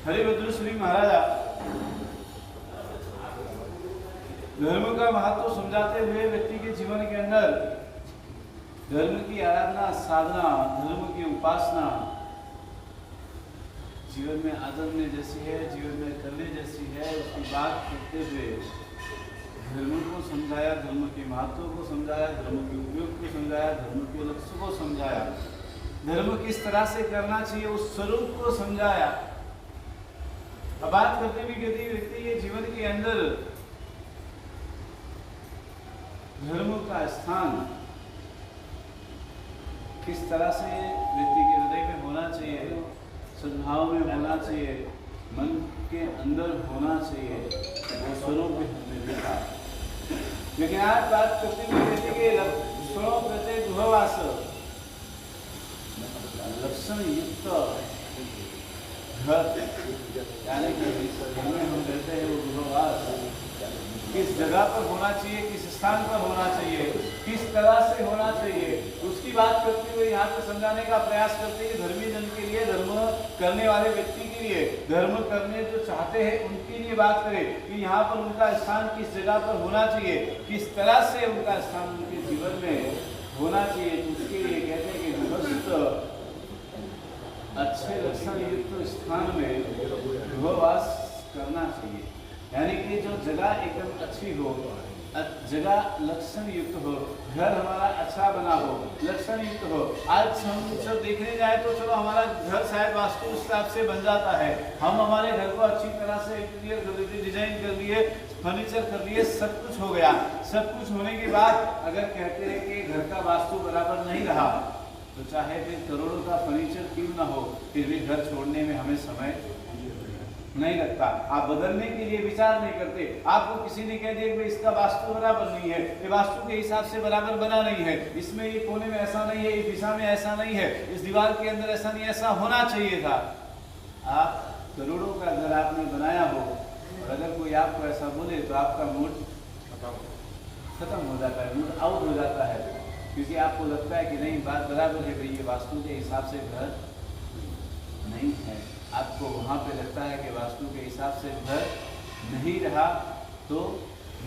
हरिभद्र श्री महाराजा धर्म का महत्व समझाते हुए व्यक्ति के जीवन के अंदर धर्म की आराधना, साधना, धर्म की उपासना जीवन में आदरने जैसी है, जीवन में करने जैसी है, उसकी बात करते हुए धर्म को समझाया, धर्म के महत्व को समझाया, धर्म के उपयोग को समझाया, धर्म के लक्ष्य को समझाया, धर्म किस तरह से करना चाहिए उस स्वरूप को समझाया। अब बात करते हुए कहते व्यक्ति के जीवन के अंदर धर्म का स्थान किस तरह से व्यक्ति के हृदय में होना चाहिए, सद्भाव में होना चाहिए, मन के अंदर होना चाहिए, वो स्वरूप भी हमने देखा। लेकिन आज बात करते हुए कहते कि लक्षणों प्रत्यय गृहवास, लक्षण युक्त घर, यानी कि हम कहते हैं वो गृहवास किस जगह पर होना चाहिए, किस स्थान पर होना चाहिए, किस तरह से होना चाहिए, उसकी बात करते हुए यहाँ पे समझाने का प्रयास करते हैं। धर्मी जन के लिए, धर्म करने वाले व्यक्ति के लिए, धर्म करने जो चाहते हैं उनके लिए बात करें कि यहाँ पर उनका स्थान किस जगह पर होना चाहिए, किस तरह से उनका स्थान उनके जीवन में होना चाहिए। तो उसके लिए कहते हैं कि गृहस्थ अच्छे लक्षण युक्त स्थान में गृहवास करना चाहिए, यानी कि जो जगह एकदम अच्छी हो, जगह लक्षण युक्त हो, घर हमारा अच्छा बना हो, लक्षण युक्त हो। आज हम सब देखने जाए तो चलो हमारा घर शायद वास्तु उस हिसाब से बन जाता है, हम हमारे घर को अच्छी तरह से इंटीरियर कर लिए, डिजाइन कर लिए, फर्नीचर कर लिए, सब कुछ हो गया। सब कुछ होने के बाद अगर कहते हैं कि घर का वास्तु बराबर नहीं रहा तो चाहे फिर करोड़ों का फर्नीचर क्यों ना हो, फिर भी घर छोड़ने में हमें समय नहीं लगता। आप बदलने के लिए विचार नहीं करते। आपको किसी ने कह दिया कि इसका वास्तु बराबर नहीं है, ये वास्तु के हिसाब से बराबर बना नहीं है, इसमें ये कोने में ऐसा नहीं है, इस दिशा में ऐसा नहीं है, इस दीवार के अंदर ऐसा नहीं, ऐसा होना चाहिए था। आप करोड़ों का घर आपने बनाया हो और अगर कोई आपको ऐसा बोले तो आपका मूड खत्म हो जाता है, मूड आउट हो जाता है, क्योंकि आपको लगता है कि नहीं बात बराबर है, भाई ये वास्तु के हिसाब से घर नहीं है। आपको वहाँ पे लगता है कि वास्तु के हिसाब से घर नहीं रहा तो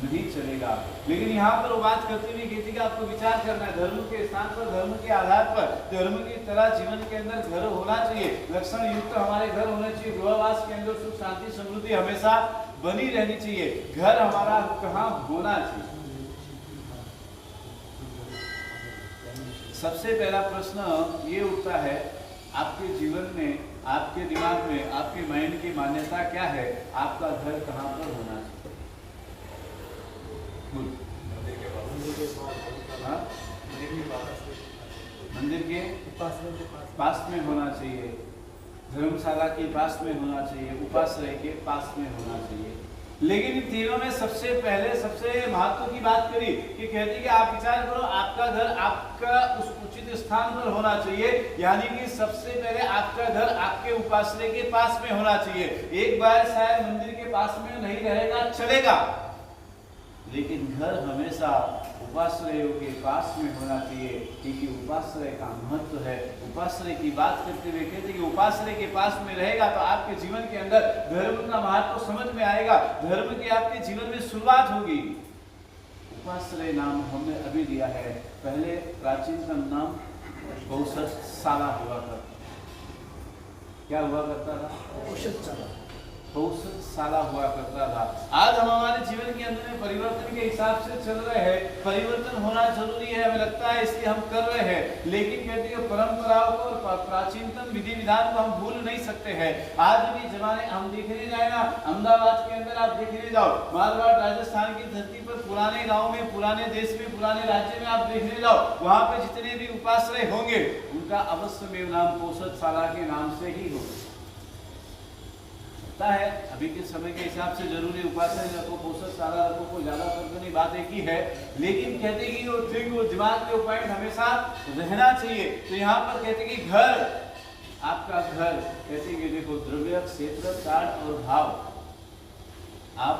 नहीं चलेगा। लेकिन यहाँ पर वो बात करते हुए कहती कि आपको विचार करना है, धर्म के स्थान पर, धर्म के आधार पर, धर्म की तरह जीवन के अंदर घर होना चाहिए, लक्षण युक्त हमारे घर होने चाहिए, गृहवास के अंदर सुख शांति समृद्धि हमेशा बनी रहनी चाहिए। घर हमारा कहाँ होना चाहिए? सबसे पहला प्रश्न ये उठता है, आपके जीवन में, आपके दिमाग में, आपके माइंड की मान्यता क्या है, आपका घर कहाँ पर होना चाहिए? मंदिर के पास में होना चाहिए, धर्मशाला के पास में होना चाहिए, उपाश्रय के पास में होना चाहिए। लेकिन इन तीनों में सबसे पहले सबसे महत्व की बात करी कि कहती कि आप विचार करो, आपका घर आपका उस उचित स्थान पर होना चाहिए, यानी कि सबसे पहले आपका घर आपके उपासना के पास में होना चाहिए। एक बार शायद मंदिर के पास में नहीं रहेगा, चलेगा, लेकिन घर हमेशा उपाश्रयों के पास में होना चाहिए, क्योंकि उपाश्रय का महत्व है। उपाश्रय की बात करते हुए कहते हैं कि उपाश्रय के पास में रहेगा तो आपके जीवन के अंदर धर्म का महत्व समझ में आएगा, धर्म की आपके जीवन में शुरुआत होगी। उपाश्रय नाम हमने अभी दिया है, पहले प्राचीनतम नाम गौशाला हुआ करता। क्या हुआ करता था? गौशाला हुआ करता था। आज हम हमारे जीवन के अंदर में परिवर्तन के हिसाब से चल रहे हैं, परिवर्तन होना जरूरी है, हमें लगता है इसलिए हम कर रहे हैं, लेकिन कहते हैं परंपराओं को और प्राचीनतम विधि विधान को हम भूल नहीं सकते हैं। आज भी जमाने हम देखने जाए ना, अहमदाबाद के अंदर आप देखने जाओ, मारवाड़ राजस्थान की धरती पर पुराने गाँव में, पुराने देश में, पुराने राज्य में आप देखने जाओ, वहाँ पे जितने भी उपाश्रय होंगे उनका अवश्य में नाम गौशाला के नाम से ही होगा। है अभी के समय के हिसाब से जरूरी उपासना रखो, गौशाला रखो, कोई ज्यादा फर्क नहीं, बात एक ही है, लेकिन कहते कि वो थिंग, वो दिमाग के पॉइंट हमेशा रहना चाहिए। तो यहाँ पर कहते कि घर, आपका घर, कहते कि देखो द्रव्य, क्षेत्र, काल और भाव, आप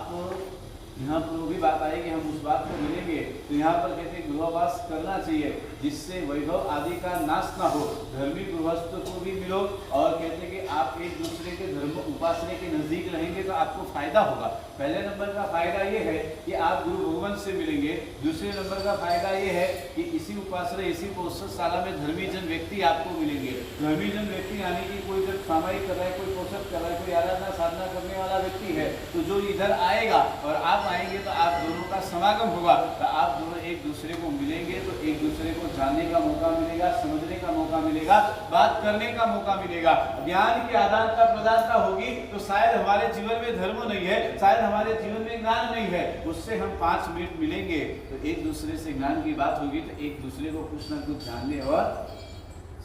यहाँ पर वो भी बात आएगी, हम उस बात को मिलेंगे। तो यहाँ पर कहते हैं गृहवास करना चाहिए जिससे वैभव आदि का नाश ना हो, धर्मी गृहस्थ को भी मिलो, और कहते हैं कि आप एक दूसरे के धर्म उपासना के नजदीक रहेंगे तो आपको फायदा होगा। पहले नंबर का फायदा ये है कि आप गुरु भगवान से मिलेंगे। दूसरे नंबर का फायदा ये है कि इसी उपासना इसी पौषधशाला में धर्मी जन व्यक्ति आपको मिलेंगे। धर्मी जन व्यक्ति यानी कि कोई जब सामायिक कर रहा है, कोई पोषक कर रहा है, कोई आराधना साधना करने वाला व्यक्ति है, तो जो इधर आएगा और आप आएंगे तो आप दोनों का समागम होगा, तो आप दोनों एक दूसरे को मिलेंगे, तो एक दूसरे को जानने का मौका मिलेगा, समझने का मौका मिलेगा, बात करने का मौका मिलेगा, ज्ञान की आदान का प्रदानता होगी। तो शायद हमारे जीवन में धर्म नहीं है, शायद हमारे जीवन में ज्ञान नहीं है, उससे हम 5 मिनट मिलेंगे तो एक दूसरे से ज्ञान की बात होगी, तो एक दूसरे को कुछ ना कुछ जानने और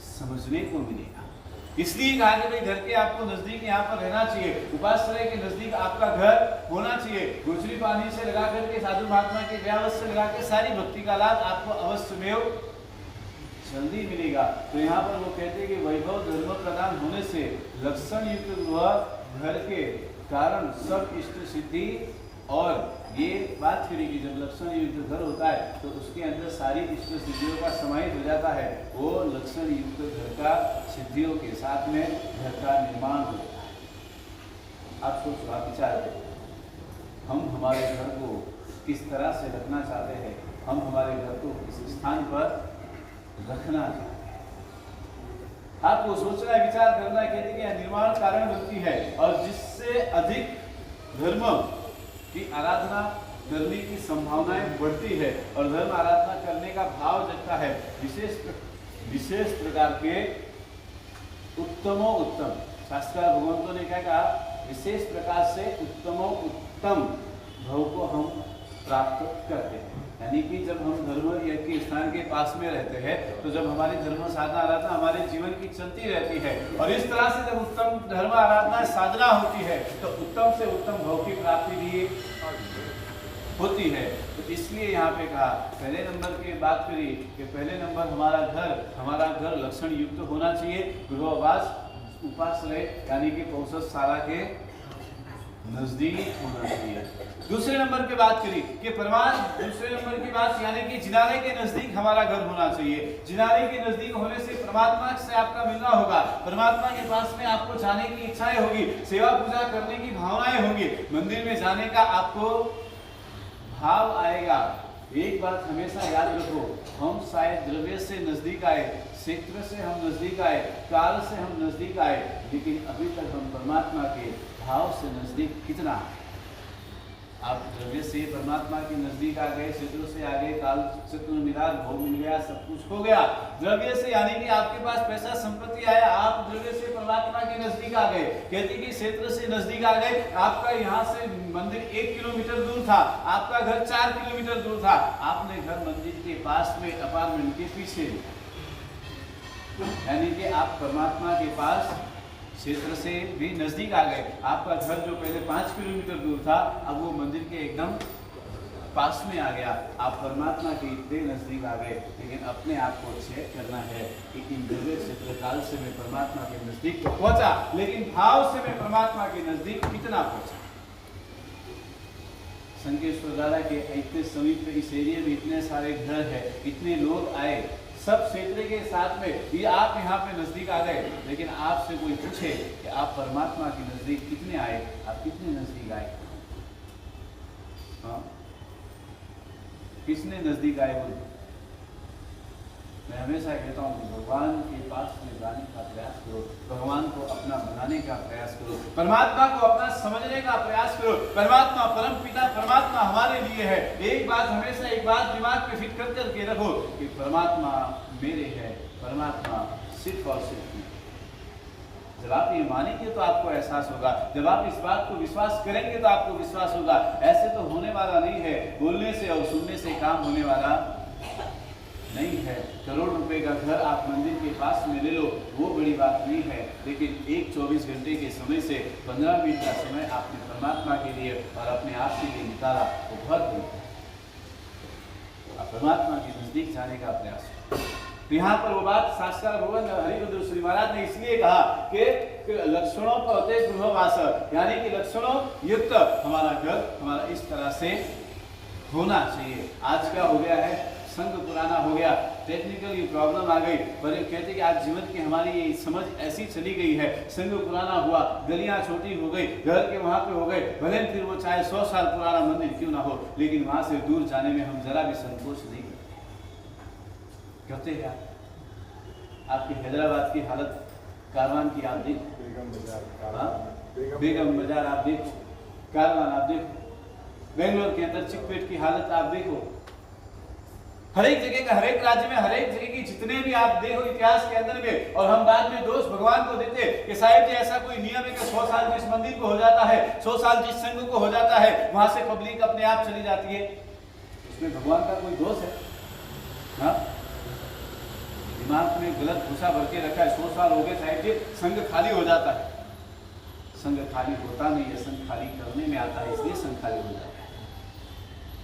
समझने को मिलेगा। इसलिए कहा कि भाई घर के आपको नजदीक यहाँ पर रहना चाहिए, उपाश्रय के नजदीक आपका घर होना चाहिए। गुजरी पानी से लगा करके साधु महात्मा के व्यावस से लगा के सारी भक्ति का लाभ आपको अवश्य में जल्दी मिलेगा। तो यहाँ पर वो कहते हैं कि वैभव धर्म प्रदान होने से लक्षण युक्त घर के कारण सब इष्ट सिद्धि, और ये बात करी कि जब लक्षण युक्त घर होता है तो उसके अंदर सारी इष्ट सिद्धियों का समाहित हो जाता है। वो लक्षण युक्त घर का सिद्धियों के साथ में घर का निर्माण हो जाता है। आप सोचो, आप विचार करें, हम हमारे घर को किस तरह से रखना चाहते हैं, हम हमारे घर को किस स्थान पर रखना चाहते हैं। आपको सोचना है, विचार करना है, कहते हैं निर्माण कारण बनती है, और जिससे अधिक धर्म की आराधना करने की संभावनाएं बढ़ती है और धर्म आराधना करने का भाव जगता है। विशेष प्रकार के उत्तमो उत्तम, शास्त्रकार भगवंतों ने क्या कहा, विशेष प्रकार से उत्तमो उत्तम भाव को हम प्राप्त करते हैं। यानी कि जब हम धर्म के स्थान के पास में रहते हैं तो जब हमारी धर्म साधना आराधना हमारे जीवन की चलती रहती है, और इस तरह से जब उत्तम धर्म आराधना साधना होती है तो उत्तम से उत्तम भाव की प्राप्ति भी होती है। तो इसलिए यहाँ पे कहा, पहले नंबर की बात करी कि पहले नंबर हमारा घर लक्षण युक्त होना चाहिए, गृहवास उपाश्रय यानी कि पौषधशाला के नजदीक होना चाहिए। दूसरे नंबर की बात करी कि दूसरे नंबर की बात यानी कि जिनालय के नजदीक हमारा घर होना चाहिए। जिनालय के नजदीक होने से परमात्मा से आपका मिलना होगा, परमात्मा के पास में आपको जाने की इच्छाएं होगी, सेवा पूजा करने की भावनाएं होंगी, मंदिर में जाने का आपको भाव आएगा। एक बात हमेशा याद रखो, हम शायद द्रव्य से नजदीक आए, क्षेत्र से हम नजदीक आए, काल से हम नजदीक आए, लेकिन अभी तक हम परमात्मा के भाव से नजदीक कितना। आप द्रव्य से परमात्मा के नजदीक आ गए, क्षेत्र से आ गए, काल क्षेत्र मिला, भोग मिल गया, सब कुछ हो गया। द्रव्य से यानी कि आपके पास पैसा संपत्ति आया, आप द्रव्य से परमात्मा के नजदीक आ गए। कहते कि क्षेत्र से नजदीक आ गए, आपका यहाँ से मंदिर 1 किलोमीटर दूर था, आपका घर 4 किलोमीटर दूर था, आपने घर मंदिर के पास में अपार्टमेंट के पीछे, यानी कि आप परमात्मा के पास क्षेत्र से भी नजदीक आ गए। आपका घर जो पहले 5 किलोमीटर दूर था, अब वो मंदिर के एकदम पास में आ गया, आप परमात्मा के इतने नजदीक आ गए। लेकिन अपने आप को चेक करना है कि इन द्रव्य क्षेत्र काल से मैं परमात्मा के नजदीक तो पहुंचा, लेकिन भाव से मैं परमात्मा के नजदीक कितना पहुंचा। संकेश्वर दादा के इतने समीप इस एरिया में इतने सारे घर है, इतने लोग आए, सब क्षेत्र के साथ में ये आप यहाँ पे नजदीक आ गए, लेकिन आपसे कोई पूछे कि आप परमात्मा के नजदीक कितने आए, आप कितने नजदीक आए, हाँ किसने नजदीक आए बोले। मैं हमेशा कहता हूँ भगवान के पास में जाने का प्रयास करो, भगवान को अपना बनाने का प्रयास करो, परमात्मा को अपना समझने का प्रयास करो। परमात्मा परम पिता परमात्मा हमारे लिए है। एक बात हमेशा एक बात दिमाग पे फिट कर करके रखो कि परमात्मा मेरे है, परमात्मा सिर्फ और सिर्फ। जब आप ये मानेंगे तो आपको एहसास होगा, जब आप इस बात को विश्वास करेंगे तो आपको विश्वास होगा। ऐसे तो होने वाला नहीं है, बोलने से और सुनने से काम होने वाला नहीं है। करोड़ रुपए का घर आप मंदिर के पास में ले लो, वो बड़ी बात नहीं है, लेकिन एक 24 घंटे के समय से 15 मिनट का समय आपने परमात्मा के लिए और अपने आप के लिए निकाला, वो बहुत बड़ी। आप परमात्मा के नजदीक जाने का प्रयास करो। तो यहाँ पर वो बात शास्त्र भगवान हरिभद्र श्री महाराज ने इसलिए कहा कि लक्षणों पर होते गृहवास, यानी कि लक्षणों युक्त हमारा घर हमारा इस तरह से होना चाहिए। आज क्या हो गया है, संघ पुराना हो गया, टेक्निकल ये प्रॉब्लम आ गई, पर कहते कि आज जीवन की हमारी ये समझ ऐसी चली गई है, संघ पुराना हुआ, गलियां छोटी हो गई, घर के वहां पे हो गए, भले फिर वो चाहे 100 साल पुराना मंदिर क्यों ना हो, लेकिन वहां से दूर जाने में हम जरा भी संकोच नहीं करते हैं। आपकी हैदराबाद की हालत, कारवान की आप देखो, बेगम बाजार आप देखो, कारवान आप देखो, बेंगलोर के अंदर चिकपेट की हालत आप देखो, हर एक जगह का, हर एक राज्य में, हर एक जगह की जितने भी आप देखो इतिहास के अंदर में, और हम बाद में दोष भगवान को देते कि साहिब जी ऐसा कोई नियम है कि 100 साल जिस मंदिर को हो जाता है, 100 साल जिस संघ को हो जाता है, वहां से पब्लिक अपने आप चली जाती है, उसमें भगवान का कोई दोष है? हाँ, दिमाग में गलत भूसा भर के रखा है, 100 साल हो गए साहिब जी, संघ खाली हो जाता है। संघ खाली होता नहीं है, संघ खाली करने में आता है, इसलिए संघ खाली हो जाता है।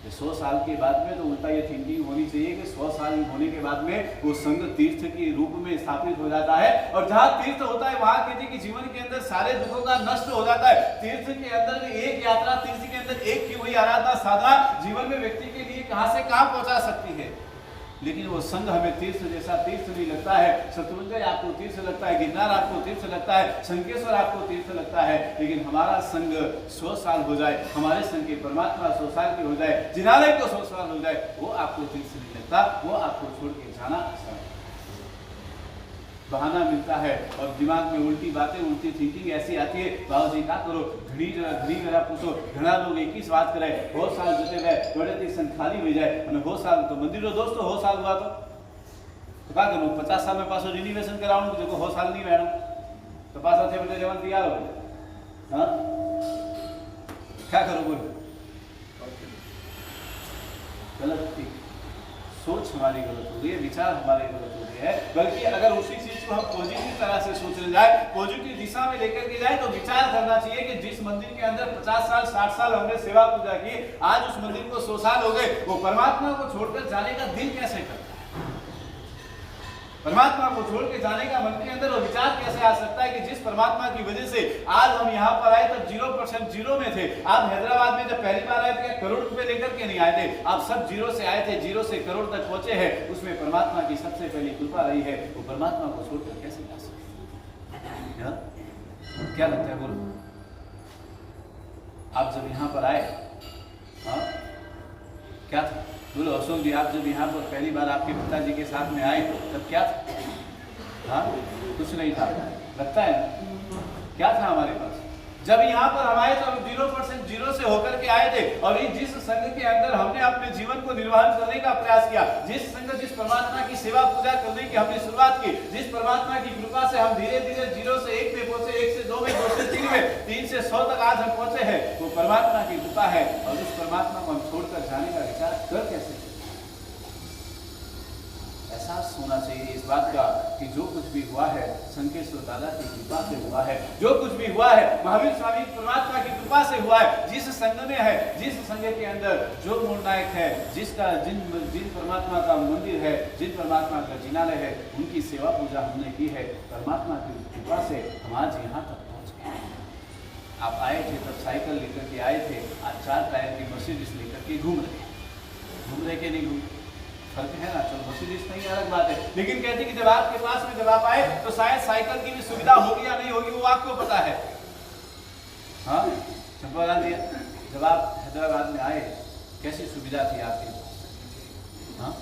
100 साल के बाद में तो उल्टा ये थिंकिंग होनी चाहिए कि 100 साल होने के बाद में वो संघ तीर्थ के रूप में स्थापित हो जाता है, और जहाँ तीर्थ होता है वहां कहते कि जीवन के अंदर सारे दुखों का नष्ट हो जाता है। तीर्थ के अंदर एक यात्रा, तीर्थ के अंदर एक की वही आराधना साधना जीवन में व्यक्ति के लिए कहां से कहां पहुंचा सकती है, लेकिन वो संघ हमें तीर्थ जैसा तीर्थ नहीं लगता है। शत्रुंजय आपको तीर्थ लगता है, गिरनार आपको तीर्थ लगता है, शंकेश्वर आपको तीर्थ लगता है, लेकिन हमारा संघ 100 साल हो जाए, हमारे संघ के परमात्मा 100 साल के हो जाए, जिनालय को 100 साल हो जाए, वो आपको तीर्थ नहीं लगता, वो आपको छोड़ के जाना आसान है। बहाना मिलता है और दिमाग में उल्टी बातें, उल्टी थिंकिंग ऐसी आती है, बाबू जी क्या करो, घड़ी जरा पूछो, घना लोग एक ही बात करे, हो साल जुटे गए बड़े ती संघ खाली हो जाए, हो साल तो मंदिर दोस्तों हो साल हुआ तो क्या करूँ, 50 साल में पासो रिन्यूएशन कराऊँ, देखो हो साल नहीं बैठो तो पासा थे बेटे जवान तैयार हो गए, हाँ क्या करो बोलो, गलत थी सोच हमारी गलत हो गई है, विचार हमारे गलत हो गए हैं। बल्कि अगर उसी चीज को हम पॉजिटिव तरह से सोचने जाए, पॉजिटिव दिशा में लेकर के जाए, तो विचार करना चाहिए कि जिस मंदिर के अंदर 50 साल 60 साल हमने सेवा पूजा की, आज उस मंदिर को 100 साल हो गए, वो परमात्मा को छोड़कर जाने का दिल कैसे करता है, परमात्मा को छोड़ के जाने का मन के अंदर वो विचार कैसे आ सकता है कि जिस परमात्मा की वजह से आज हम यहाँ पर आए तब 0% जीरो में थे। आप हैदराबाद में जब पहली बार आए थे करोड़ रुपए लेकर के नहीं आए थे, आप सब जीरो से आए थे, जीरो से करोड़ तक पहुंचे हैं, उसमें परमात्मा की सबसे पहली कृपा रही है। वो परमात्मा को छोड़कर कैसे जा सकते, क्या लगता है बोलो? आप जब यहाँ पर आए, हाँ क्या था बोलो अशोक जी, आप जब यहाँ पर पहली बार आपके पिताजी के साथ में आए तब क्या था? हाँ कुछ नहीं था, लगता है क्या था हमारे पास? जब यहाँ पर हम आए तो हम 0% जीरो से होकर के आए थे, और जिस संघ के अंदर हमने अपने जीवन को निर्वाहन करने का प्रयास किया, जिस संघ जिस परमात्मा की सेवा पूजा करने की हमने शुरुआत की, जिस परमात्मा की कृपा से हम धीरे धीरे 0 से 1 में पहुंचे, 1 से 2 में, 2 से 3 में, 3 से 100 तक आज हम पहुंचे हैं, वो परमात्मा की कृपा है। और उस परमात्मा को हम छोड़कर जाने का विचार कर कैसे? एहसास होना चाहिए इस बात का कि जो कुछ भी हुआ है शंकेश्वर दादा की कृपा से हुआ है, जो कुछ भी हुआ है महावीर स्वामी परमात्मा की कृपा से हुआ है। जिस संघ में है, जिस संघ के अंदर जो मूल नायक है, जिसका जिन परमात्मा का मंदिर है, जिन परमात्मा का जिनालय है, उनकी सेवा पूजा हमने की है, परमात्मा की कृपा से हम आज यहाँ तक पहुँच गए। आप आए थे तब साइकिल लेकर के आए थे, आज 4 टायर की मर्सिडीज लेकर के घूम रहे के नहीं घूम, फर्क है ना? चलो मर्सिडीज नहीं अलग बात है, लेकिन कहते कि जब आपके पास में जब आप आए तो शायद साइकिल की भी सुविधा होगी या नहीं होगी वो आपको पता है। हाँ चंपा जी, जब आप हैदराबाद में आए कैसी सुविधा थी आपके पास? हाँ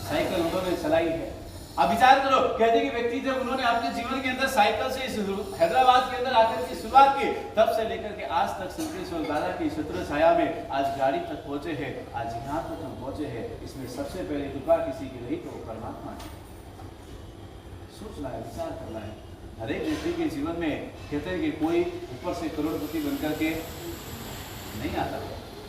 साइकिल उन्होंने चलाई है। अब विचार करो, कहते कि व्यक्ति जब उन्होंने अपने जीवन के अंदर साइकिल से हैदराबाद के अंदर आकर की शुरुआत की, तब से लेकर के आज तक शंकेश्वर दादा की छत्र छाया में आज गाड़ी तक पहुंचे हैं, आज यहाँ तक हम पहुंचे हैं। इसमें सबसे पहले कृपा किसी की रही तो परमात्मा की। सोचना है, विचार करना है। हर एक व्यक्ति के जीवन में कहते हैं कि कोई ऊपर से करोड़पति बनकर के नहीं आता,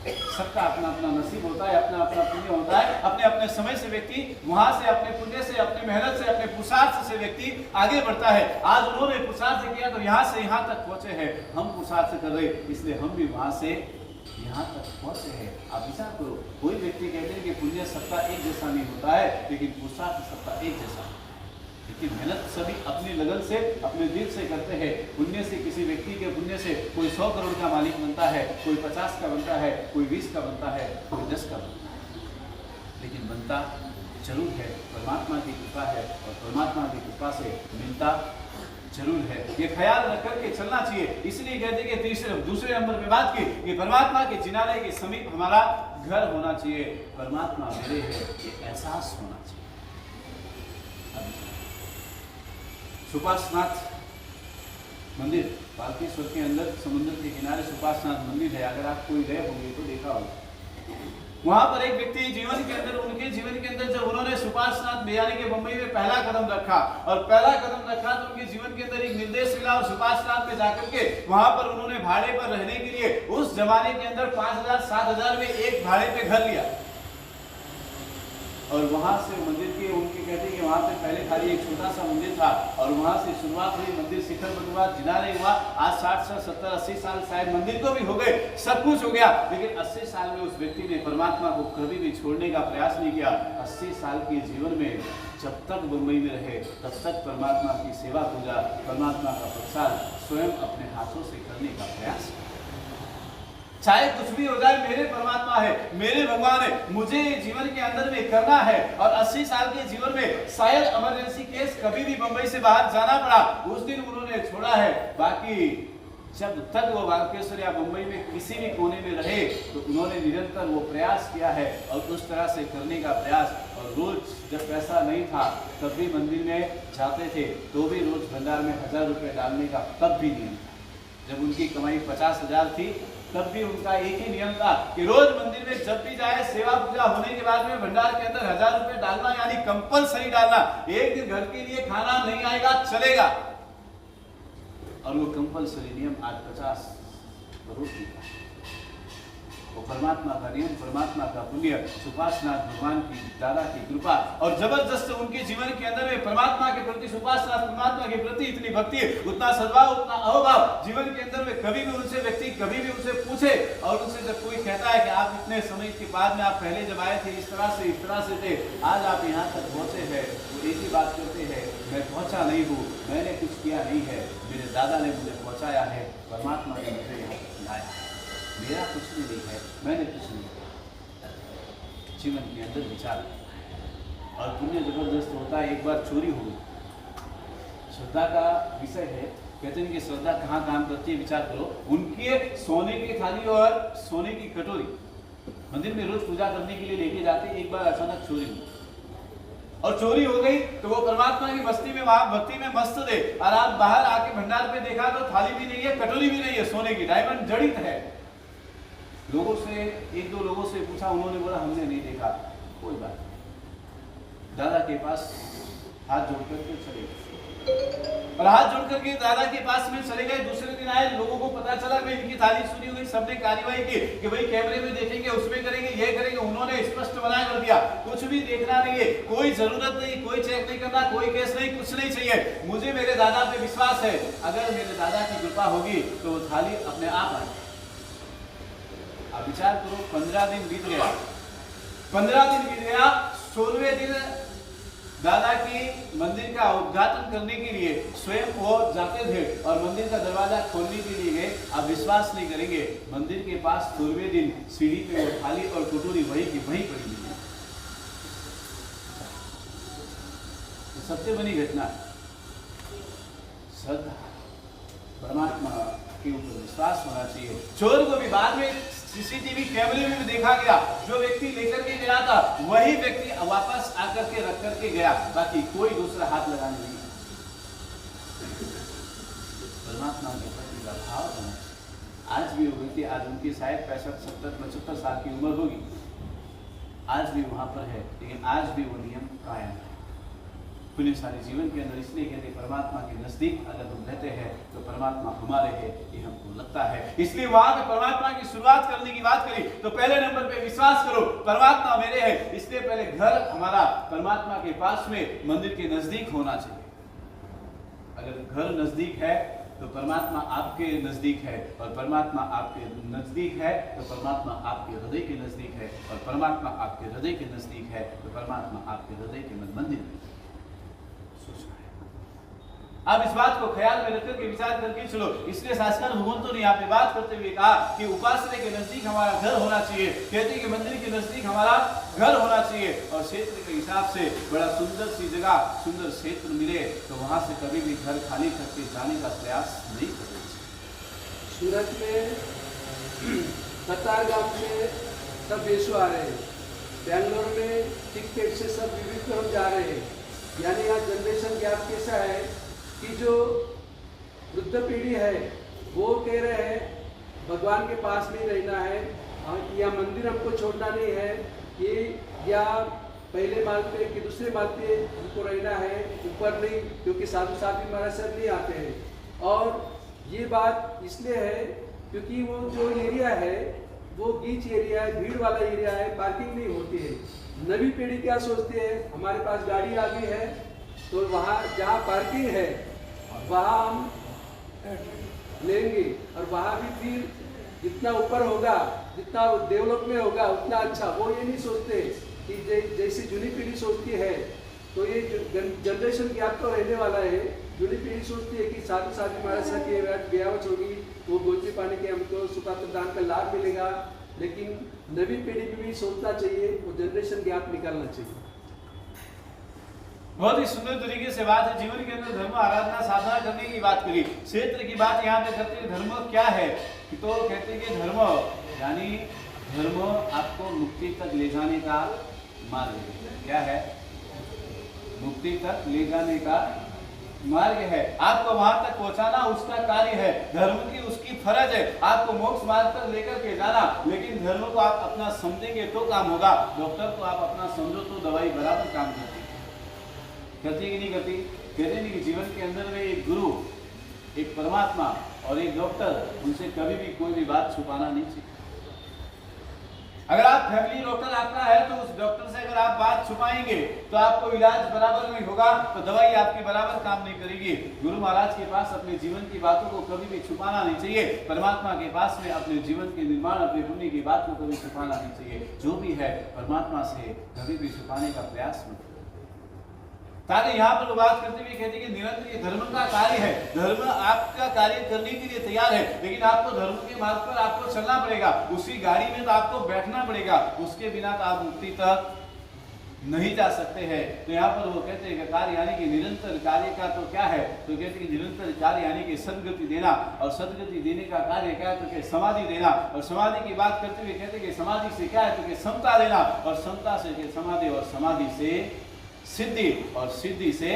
सबका अपना अपना नसीब होता है, अपना अपना पुण्य होता है। अपने अपने समय से व्यक्ति वहां से, अपने पुण्य से, अपने मेहनत से, अपने पुरुषार्थ से व्यक्ति आगे बढ़ता है। आज उन्होंने पुरुषार्थ किया तो यहाँ से यहाँ तक पहुंचे हैं, हम पुरुषार्थ कर रहे, इसलिए हम भी वहां से यहाँ तक पहुंचे हैं। आप विचार करो, कोई व्यक्ति कहते हैं कि पुण्य सबका एक जैसा नहीं होता है, लेकिन पुरुषार्थ सबका एक जैसा, लेकिन मेहनत सभी अपनी लगन से, अपने दिल से करते हैं। पुण्य से, किसी व्यक्ति के पुण्य से कोई 100 करोड़ का मालिक बनता है, कोई 50 का बनता है, कोई 20 का बनता है, कोई 10 का बनता है, लेकिन बनता जरूर है परमात्मा की कृपा है, और परमात्मा की कृपा से मिलता जरूर है। ये ख्याल रख करके चलना चाहिए। इसलिए कहते हैं कि दूसरे नंबर पे बात की कि परमात्मा के जिनालय के समीप हमारा घर होना चाहिए, परमात्मा मेरे है, ये एहसास होना चाहिए। सुपार्श्वनाथ मंदिर बाल्केश्वर के अंदर समुद्र के किनारे सुपार्श्वनाथ मंदिर है। अगर आप कोई गए होंगे तो देखा होगा। वहां पर एक व्यक्ति जीवन के अंदर, उनके जीवन के अंदर जब उन्होंने सुपार्श्वनाथ यानी कि मुंबई में पहला कदम रखा, और पहला कदम रखा तो उनके जीवन के अंदर एक निर्देश मिला, और सुपार्श्वनाथ में जाकर के वहां पर उन्होंने भाड़े पर रहने के लिए उस जमाने के अंदर 5,000 7,000 में एक भाड़े पे घर लिया। और वहां से मंदिर के, उनके कहते हैं कि वहां पे पहले खाली एक छोटा सा मंदिर था, और वहां से शुरुआत हुई, मंदिर शिखर बना, जिनालय हुआ। आज 60 साल 70 80 साल शायद मंदिर को भी हो गए, सब कुछ हो गया, लेकिन 80 साल में उस व्यक्ति ने परमात्मा को कभी भी छोड़ने का प्रयास नहीं किया। 80 साल के जीवन में जब तक मुंबई में रहे तब तक परमात्मा की सेवा पूजा, परमात्मा का प्रसाद स्वयं अपने हाथों से करने का प्रयास किया। चाहे कुछ भी हो जाए, मेरे परमात्मा है, मेरे भगवान है, मुझे जीवन के अंदर में करना है। और 80 साल के जीवन में शायद इमरजेंसी केस कभी भी मुंबई से बाहर जाना पड़ा, उस दिन उन्होंने छोड़ा है। बाकी जब तक वो बाल्केश्वर या मुंबई में किसी भी कोने में रहे तो उन्होंने निरंतर वो प्रयास किया है, और उस तरह से करने का प्रयास। और रोज जब पैसा नहीं था तब भी मंदिर में जाते थे, तो भी रोज भंडार में 1000 रुपये डालने का तब भी नियम था। जब उनकी कमाई 50,000 थी तब भी उनका एक ही नियम था कि रोज मंदिर में जब भी जाए, सेवा पूजा होने के बाद में भंडार के अंदर 1000 रुपये डालना, यानी कंपलसरी डालना। एक दिन घर के लिए खाना नहीं आएगा चलेगा, और वो कंपलसरी नियम आज 50 करोड़ की था। वो परमात्मा का नियम, परमात्मा का पुण्य, सुपार्श्वनाथ भगवान की दादा की कृपा, और जबरदस्त उनके जीवन के अंदर में परमात्मा के प्रति, सुपार्श्वनाथ परमात्मा के प्रति इतनी भक्ति, उतना सद्भाव, उतना अहोभाव जीवन के अंदर में। कभी भी उनसे व्यक्ति कभी भी उनसे पूछे, और उनसे जब कोई कहता है कि आप इतने समय के बाद में, आप पहले जब आए थे इस तरह से थे, आज आप यहाँ तक पहुँचे हैं, वो एक ही बात करते हैं, मैं पहुँचा नहीं हूँ, मैंने कुछ किया नहीं है, मेरे दादा ने मुझे पहुँचाया है, परमात्मा ने मुझे यहाँ लाया, मेरा कुछ भी नहीं है, मैंने कुछ नहीं किया। जीवन के अंदर विचार, और पुण्य जबरदस्त होता है। एक बार चोरी हो गई, श्रद्धा का विषय है, कहते हैं कि श्रद्धा कहाँ काम करती है, विचार करो। उनके सोने की थाली और सोने की कटोरी मंदिर में रोज पूजा करने के लिए लेके जाते, एक बार अचानक चोरी हुई, और चोरी हो गई तो वो परमात्मा की बस्ती में, वहां भक्ति में मस्त थे, और आप बाहर आके भंडार पे देखा तो थाली भी नहीं है, कटोरी भी नहीं है, सोने की, डायमंड जड़ित है। लोगों से, एक दो लोगों से पूछा, उन्होंने बोला हमने नहीं देखा। कोई बात नहीं, दादा के पास हाथ जोड़ करके चले गए, और हाथ जोड़ करके दादा के पास में चले गए। दूसरे दिन आए, लोगों को पता चला कि इनकी थाली चोरी हो गई। सबने कार्यवाही की कि भाई कैमरे में देखेंगे, उसमें करेंगे, ये करेंगे। उन्होंने स्पष्ट मना कर दिया, कुछ भी देखना नहीं है, कोई जरूरत नहीं, कोई चेक नहीं करना, कोई केस नहीं, कुछ नहीं चाहिए। मुझे मेरे दादा पे विश्वास है, अगर मेरे दादा की कृपा होगी तो वो थाली अपने आप आएगी। आप विचार करो, 15 दिन बीत गया, 15 दिन बीत गया। 16वें दिन दादा की मंदिर का उद्घाटन करने के लिए स्वयं वो जाते थे, और मंदिर का दरवाजा खोलने के लिए गए। आप विश्वास नहीं करेंगे, मंदिर के पास 16वें दिन सीढ़ी पे वो थाली और कटोरी वही की वही पड़ी हुई है। सत्य बनी घटना, श्रद्धा, परमात्मा के ऊपर विश्वास होना चाहिए। चोर को भी बाद में सीसीटीवी कैमरे में भी देखा गया, जो व्यक्ति लेकर के गया था वही व्यक्ति वापस आकर के रख करके गया, बाकी कोई दूसरा हाथ लगाने नहीं। परमात्मा के प्रति का भाव होना। आज भी वो व्यक्ति, आज उनकी शायद 65 70 75 साल की उम्र होगी, आज भी वहां पर है, लेकिन आज भी वो नियम कायम है। पुण्यशाली जीवन के अंदर, इसलिए कहते हैं परमात्मा के नजदीक अगर हम रहते हैं तो परमात्मा हमारे है, ये हमको लगता है। इसलिए वहां पे परमात्मा की शुरुआत करने की बात करी तो पहले नंबर पे विश्वास करो परमात्मा मेरे है, इसलिए पहले घर हमारा परमात्मा के पास में मंदिर के नजदीक होना चाहिए। अगर घर नजदीक है तो परमात्मा आपके नजदीक है, और परमात्मा आपके नजदीक है तो परमात्मा आपके हृदय के नजदीक है, और परमात्मा आपके हृदय के नजदीक है तो परमात्मा आपके हृदय के मंदिर में। सोचना है, अब इस बात को ख्याल में रखकर के विचार करके चलो। इसलिए शास्त्र भगवंतों ने यहाँ पे बात करते हुए कहा कि उपासना के नजदीक हमारा घर होना चाहिए, कहते कि मंदिर के नजदीक हमारा घर होना चाहिए, और क्षेत्र के हिसाब से बड़ा सुंदर सी जगह, सुंदर क्षेत्र मिले तो वहां से कभी भी घर खाली करके जाने का प्रयास नहीं करना चाहिए। सूरत में कतारगाम से सब बेसु आ रहे हैं, बेंगलोर में टिकटेट से सब विविध तरफ जा रहे हैं। यानी यहाँ जनरेशन गैप कैसा है कि जो वृद्ध पीढ़ी है वो कह रहे हैं भगवान के पास में रहना है, या मंदिर हमको छोड़ना नहीं है, कि या पहले माल पे कि दूसरे माल पे हमको रहना है, ऊपर नहीं, क्योंकि साधु साथी महाराज सब नहीं आते हैं। और ये बात इसलिए है क्योंकि वो जो एरिया है वो गीच एरिया है, भीड़ वाला एरिया है, पार्किंग नहीं होती है। नवी पीढ़ी क्या सोचते हैं, हमारे पास गाड़ी आ गई है तो वहाँ जहाँ पार्किंग है वहाँ हम लेंगे, और वहाँ भी फिर जितना ऊपर होगा, जितना डेवलप में होगा उतना अच्छा। वो ये नहीं सोचते कि जैसी जुनी पीढ़ी सोचती है, तो ये जनरेशन गैप तो रहने वाला है। जुनी पीढ़ी सोचती है कि साधु साधु महाराज की ब्यावच होगी, वो गोची पानी के हमको सुपात्र दान का लाभ मिलेगा, लेकिन नवी पीढ़ी भी सोचना चाहिए, वो जनरेशन गैप निकालना चाहिए। बहुत ही सुंदर तरीके से बात है। जीवन के अंदर धर्म आराधना साधना करने की बात करी, क्षेत्र की बात यहाँ पे करते हैं। धर्म क्या है, तो कहते हैं कि धर्म यानी धर्म आपको मुक्ति तक ले जाने का मार्ग है। क्या है? मुक्ति तक ले जाने का मार्ग है, आपको वहां तक पहुंचाना उसका कार्य है। धर्म की उसकी फर्ज है आपको मोक्ष मार्ग तक लेकर के जाना, लेकिन धर्म को आप अपना समझेंगे तो काम होगा। डॉक्टर को आप अपना समझो तो दवाई बराबर काम करती है कि नहीं करती? कहते नहीं कि जीवन के अंदर में एक गुरु, एक परमात्मा और एक डॉक्टर, उनसे कभी भी कोई भी बात छुपाना नहीं चाहिए। अगर आप फैमिली डॉक्टर आपका है तो उस डॉक्टर से अगर आप बात छुपाएंगे तो आपको इलाज बराबर नहीं होगा, तो दवाई आपकी बराबर काम नहीं करेगी। गुरु महाराज के पास अपने जीवन की बातों को कभी भी छुपाना नहीं चाहिए। परमात्मा के पास में अपने जीवन के निर्माण, अपने पुण्य की बात को कभी छुपाना नहीं चाहिए। जो भी है परमात्मा से कभी भी छुपाने का प्रयास मत। ताकि यहाँ पर बात करते हुए कहते हैं कि निरंतर ये धर्म का कार्य है, धर्म आपका कार्य करने के लिए तैयार है, लेकिन आपको धर्म के मार्ग पर आपको चलना पड़ेगा। उसी गाड़ी में तो आपको बैठना पड़ेगा, उसके बिना तो आप मुक्ति तक नहीं जा सकते हैं। तो यहाँ पर वो कहते हैं कि कार्य यानी कि निरंतर कार्य का तो क्या है, तो कहते हैं कि निरंतर कार्य यानी कि सदगति देना, और सदगति देने का कार्य क्या है, तो कि समाधि देना। और समाधि की बात करते हुए कहते हैं कि समाधि से क्या है, तो कि समता देना, और समता से समाधि, और समाधि से सिद्धि, और सिद्धि से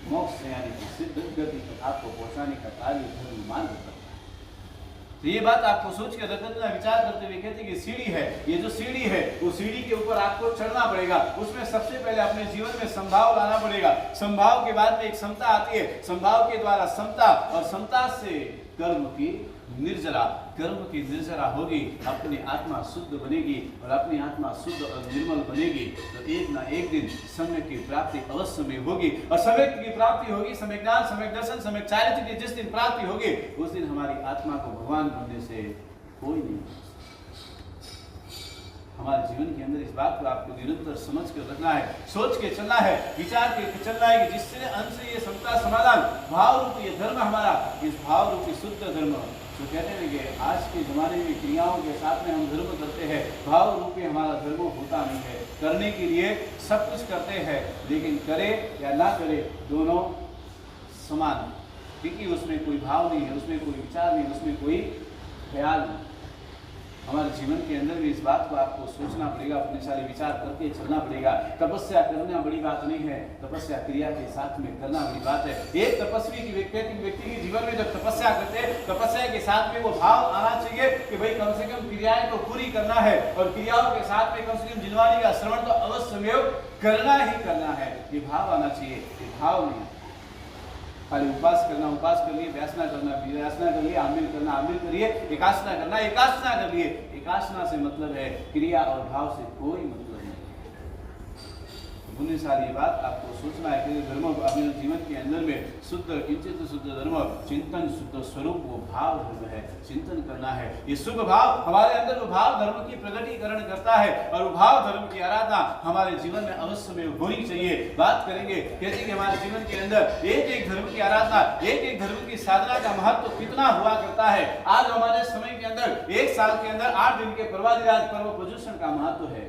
मोक्ष, यानी कि सिद्ध गति तक आपको पहुंचाने का कार्य धर्म मार्ग करता है। तो ये बात आपको सोच कर रखना, विचार करते हुए कहते हैं कि सीढ़ी है, ये जो सीढ़ी है वो सीढ़ी के ऊपर आपको चढ़ना पड़ेगा। उसमें सबसे पहले अपने जीवन में संभाव लाना पड़ेगा। संभाव के बाद में एक समता आती है, संभाव के द्वारा समता, और समता से कर्म की निर्जरा, कर्म की निर्जरा होगी, अपनी आत्मा शुद्ध बनेगी, और अपनी आत्मा शुद्ध और निर्मल बनेगी तो एक ना एक दिन समय की प्राप्ति अवश्य में होगी। और समय की प्राप्ति होगी, समय ज्ञान, समय दर्शन, समय चारित्र की जिस दिन प्राप्ति होगी उस दिन हमारी आत्मा को भगवान बनने से कोई नहीं। हमारे जीवन के अंदर इस बात को आपको निरंतर समझ कर रखना है, सोच के चलना है, विचार के चलना है कि जिससे अंश ये समता समाधान भाव रूपी ये धर्म हमारा, इस भाव रूपी शुद्ध धर्म तो कहते हैं कि आज के ज़माने में क्रियाओं के साथ में हम धर्म करते हैं, भाव रूपी हमारा धर्म होता नहीं है। करने के लिए सब कुछ करते हैं, लेकिन करे या ना करे दोनों समान, क्योंकि उसमें कोई भाव नहीं है, उसमें कोई विचार नहीं, उसमें कोई ख्याल नहीं। हमारे जीवन के अंदर भी इस बात को आपको सोचना पड़ेगा, अपने सारे विचार करके चलना पड़ेगा। तपस्या करना बड़ी बात नहीं है, तपस्या क्रिया के साथ में करना बड़ी बात है। एक तपस्वी की व्यक्ति के जीवन में जब तपस्या करते हैं, तपस्या के साथ में वो भाव आना चाहिए कि भाई कम से कम क्रियाएं तो पूरी करना है, और क्रियाओं के साथ में कम से कम जिनवाणी का श्रवण तो अवश्य करना ही करना है। ये भाव आना चाहिए, ये भाव नहीं। खाली उपास करना, उपास कर लिए, व्यासना करना, व्यासना कर लिए, आमिल करना, आमिल करिए, एकासना करना, एकासना कर लिए। एकासना से मतलब है क्रिया और भाव से कोई मतलब नहीं। बुनी सारी बात आपको सोचना है कि धर्म अपने जीवन के अंदर में शुद्ध किंचित शुद्ध धर्म चिंतन शुद्ध स्वरूप वो भाव धर्म है, चिंतन करना है। ये शुभ भाव हमारे अंदर वो भाव धर्म की प्रगटीकरण करता है, और वो भाव धर्म की आराधना हमारे जीवन में अवश्य में होनी चाहिए। बात करेंगे कैसे कि हमारे जीवन के अंदर एक एक धर्म की आराधना, एक एक धर्म की साधना का महत्व कितना हुआ करता है। आज हमारे समय के अंदर एक साल के अंदर 8 दिन के पर्वाधिराज पर्व प्रदूषण का महत्व है।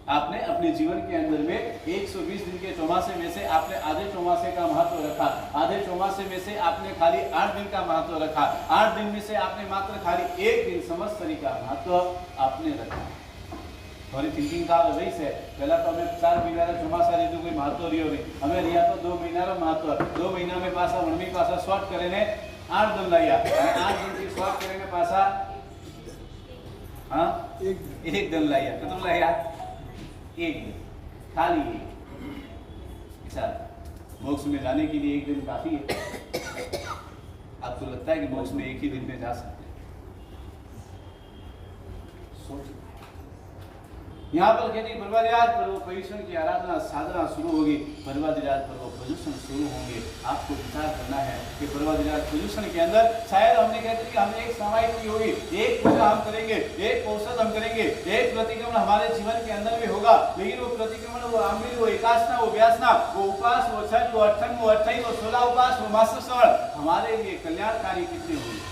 आपने अपने जीवन के अंदर में 120 दिन के चौमासे में से आपने आधे चौमासे का महत्व रखा, आधे चौमासे में से आपने खाली 8 दिन का महत्व रखा, 8 दिन में से आपने मात्र खाली 1 दिन संवत्सरी का महत्व आपने रखा। हमारी थिंकिंग का वही से पहला तो हमें 4 महीना चौमासा रीतु कोई महत्व रही होगी, हमें रिया तो 2 महीना महत्व, 2 महीना में पासा वणमी पासा शॉर्ट करेंगे 8 दिन लाया, 8 दिन की शॉर्ट करेंगे पासा हाँ 1 दिन लाया, कितना लाया 1 दिन, खाली 1। अच्छा, मोक्ष में जाने के लिए 1 दिन काफी है? आपको लगता है कि मोक्ष में 1 ही दिन में जा सकते हैं? सोच। यहाँ पर कहते हैं पर्वाधिराज पर्व प्रदूषण की आराधना साधना शुरू होगी, पर्वाधिराज पर्व प्रदूषण शुरू होंगे। आपको विचार करना है कि पर्वाधिराज प्रदूषण के अंदर शायद हमने कहते हैं कि हमने एक सामायिक की होगी, एक पूजा हम करेंगे, एक औषध हम करेंगे, एक प्रतिक्रमण हमारे जीवन के अंदर भी होगा, लेकिन वो प्रतिक्रमण, वो आमिल, वो एकासना, वो व्यासना, वो उपास, वो छठ, वो अट्ठम, वो अट्ठाई, वो 16 उपास, वो मास श्रवण हमारे लिए कल्याणकारी कितने होंगे।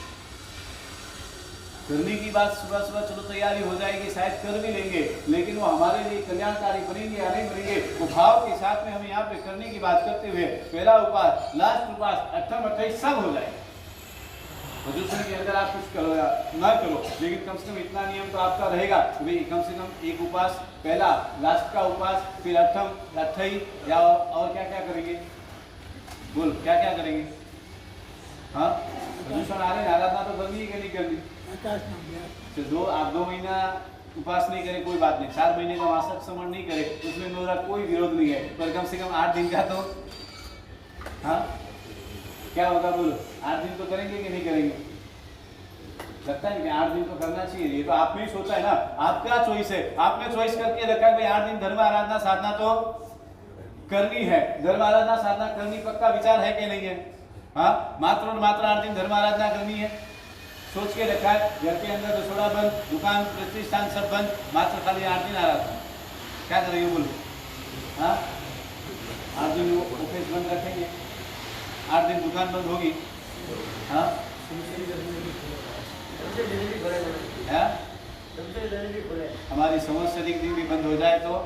करने की बात सुबह सुबह चलो तैयारी हो जाएगी, शायद कर भी लेंगे, लेकिन वो हमारे लिए कल्याणकारी बनेंगे या नहीं बनेंगे, वो भाव के साथ में हम यहाँ पे करने की बात करते हुए पहला उपास, लास्ट उपास, अट्ठम अट्ठाईस सब हो जाएगा। प्रदूषण के अंदर आप कुछ करो या ना करो, लेकिन कम से कम इतना नियम तो आपका रहेगा कि कम से कम 1 उपास, पहला लास्ट का उपास, फिर अट्ठम अट्ठाई, या और क्या क्या करेंगे, बोल क्या क्या करेंगे। हाँ, प्रदूषण आ रहे, आराधना तो करनी है कि नहीं करनी? तो आप 2 महीना उपास नहीं करे कोई बात नहीं, 4 महीने का मासिक श्रवण नहीं करे, उसमें मेरा कोई विरोध नहीं है, पर कम से कम 8 दिन का तो हाँ क्या होगा बोलो, 8 दिन तो करेंगे कि नहीं करेंगे? लगता है कि 8 दिन तो करना चाहिए। ये तो आपने ही सोचा है ना, आपका चॉइस है, आपने चॉइस करके रखा है भाई 8 दिन धर्म आराधना साधना तो करनी है। धर्म आराधना साधना करनी पक्का विचार है कि नहीं है? हाँ, मात्र और मात्र 8 दिन धर्म आराधना करनी है, सोच के रखा है। घर के अंदर रसोड़ा बंद, दुकान प्रतिष्ठान सब बंद, मात्र खाली 8 दिन आराधना। क्या करेंगे बोलो? हाँ, 8 दिन ऑफिस बंद रखेंगे, 8 दिन दुकान बंद होगी। हाँ, हमारी संवत्सरिक दिन भी बंद हो जाए तो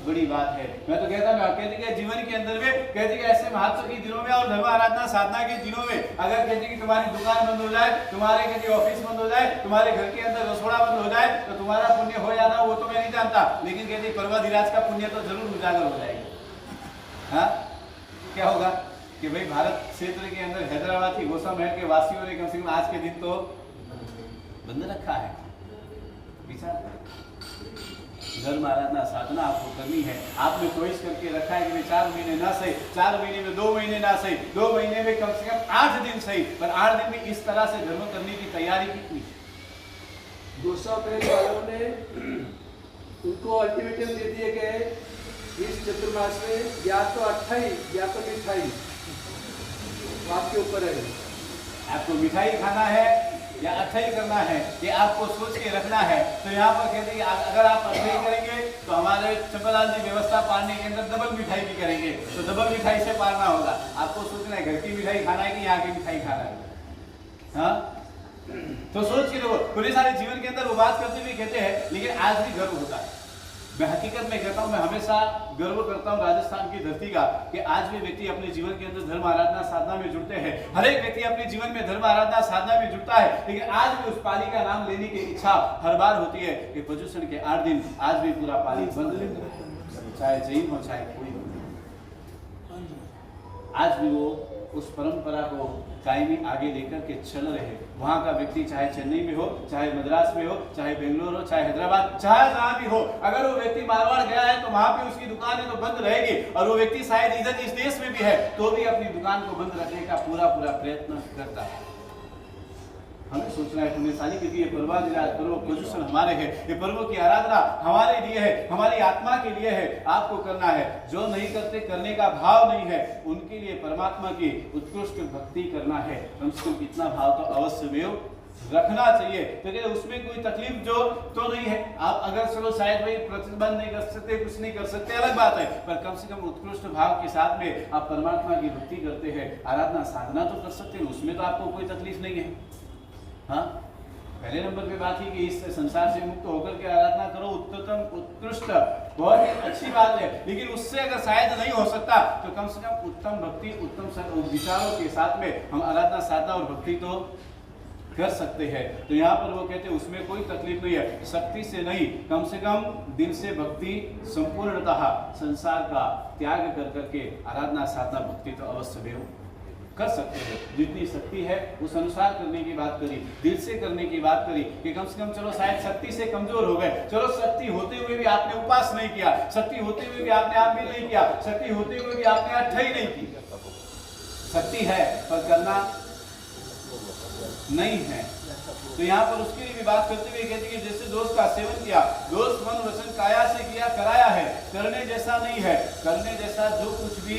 बड़ी बात है। मैं तो कहता हूँ कहते कि जीवन के अंदर में कहते कि ऐसे महत्व के दिनों में और धर्म आराधना साधना के दिनों में अगर कहते कि तुम्हारी दुकान बंद हो जाए, तुम्हारे कहते ऑफिस बंद हो जाए, तुम्हारे घर के अंदर रसोड़ा बंद हो जाए, तो तुम्हारा पुण्य हो या ना वो तो मैं नहीं जानता, लेकिन कहते पर्वाधिराज का पुण्य तो जरूर उजागर हो जाएगा। हाँ, क्या होगा कि भाई भारत क्षेत्र के अंदर हैदराबाद की गोसा महल के वासियों ने कम से कम आज के दिन तो बंद रखा है। विचार धर्म आराधना साधना आपको करनी है, आपने चॉइस करके रखा है कि 4 महीने ना सही, 4 महीने में 2 महीने ना सही, 2 महीने में कम से कम 8 दिन सही, पर 8 दिन में इस तरह से धर्म करने की तैयारी कितनी? गोसा महल वालों ने उनको अल्टीमेटम दे दिए गए इस चतुर्मास में या तो 28 या तो मिठाई, आपके ऊपर है। आपको मिठाई खाना है या अट्ठाई करना है, ये आपको सोच के रखना है। तो यहाँ पर कहते हैं अगर आप अट्ठाई करेंगे तो हमारे चंपालाल जी व्यवस्था पालने के अंदर डबल मिठाई भी करेंगे, तो डबल मिठाई से पालना होगा। आपको सोचना है घर की मिठाई खाना है कि यहाँ की मिठाई खाना है। हाँ, तो सोच के देखो, पूरे सारे जीवन के अंदर वो बात करते हुए कहते हैं, लेकिन आज भी गर्व होता है। मैं हकीकत में कहता हूँ, मैं हमेशा गर्व करता हूँ राजस्थान की धरती का कि आज भी व्यक्ति अपने जीवन के अंदर धर्म आराधना साधना में जुड़ते हैं। हर एक व्यक्ति अपने जीवन में धर्म आराधना साधना में जुड़ता है, लेकिन आज भी उस पाली का नाम लेने की इच्छा हर बार होती है कि प्रदूषण के 8 दिन आज भी पूरा पाली बंद, चाहे जैन हो चाहे कोई हो, आज भी वो उस परंपरा को कायमी आगे लेकर के चल रहे हैं। वहां का व्यक्ति चाहे चेन्नई में हो, चाहे मद्रास में हो, चाहे बेंगलोर हो, चाहे हैदराबाद, चाहे जहां भी हो, अगर वो व्यक्ति मारवाड़ गया है तो वहां पे उसकी दुकानें तो बंद रहेगी, और वो व्यक्ति शायद इधर इस देश में भी है तो भी अपनी दुकान को बंद रखने का पूरा प्रयत्न करता है। हमें सोचना है पुण्यशाली, क्योंकि ये पर्व प्रदूषण हमारे है, ये पर्वों की आराधना हमारे लिए है, हमारी आत्मा के लिए है, आपको करना है। जो नहीं करते, करने का भाव नहीं है, उनके लिए परमात्मा की उत्कृष्ट भक्ति करना है। कम से कम इतना भाव तो अवश्य में रखना चाहिए, क्योंकि तो उसमें कोई तकलीफ जो तो नहीं है। आप अगर चलो शायद भाई प्रतिबंध नहीं कर सकते, कुछ नहीं कर सकते, अलग बात है, पर कम से कम उत्कृष्ट भाव के साथ में आप परमात्मा की भक्ति करते हैं, आराधना साधना तो कर सकते हैं, उसमें तो आपको कोई तकलीफ नहीं है। हाँ, पहले नंबर पे बात ही कि इस संसार से मुक्त होकर के आराधना करो, उत्तम उत्कृष्ट, बहुत ही अच्छी बात है। लेकिन उससे अगर शायद नहीं हो सकता तो कम से कम उत्तम भक्ति, उत्तम विचारों के साथ में हम आराधना साधना और भक्ति तो कर सकते हैं। तो यहाँ पर वो कहते हैं उसमें कोई तकलीफ नहीं है, शक्ति से नहीं, कम से कम दिल से भक्ति संपूर्णतः संसार का त्याग कर करके आराधना साधना भक्ति तो अवश्य में कर सकते हैं। जितनी शक्ति है उस अनुसार करने की बात करी, दिल से करने की बात करी कि कम से कम चलो शायद शक्ति से कमजोर हो गए, चलो शक्ति होते हुए भी आपने उपवास नहीं किया, शक्ति होते हुए भी आपने आमिल नहीं किया, शक्ति होते हुए भी आपने अठई नहीं की, शक्ति है पर करना नहीं है। तो यहाँ पर उसके लिए भी बात करते हुए कहते कि जैसे दोष का सेवन किया, दोष मन वचन काया से किया, कराया है, करने जैसा नहीं है, करने जैसा जो कुछ भी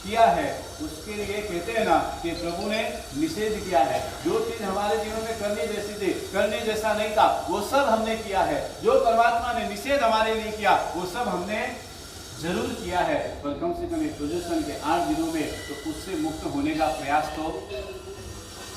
किया है उसके लिए कहते हैं ना कि प्रभु ने निषेध किया है। जो चीज हमारे जीवन में करने जैसी थी, करने जैसा नहीं था, वो सब हमने किया है। जो परमात्मा ने निषेध हमारे लिए किया वो सब हमने जरूर किया है, पर कम से कम प्रदूषण के 8 दिनों में तो उससे मुक्त होने का प्रयास तो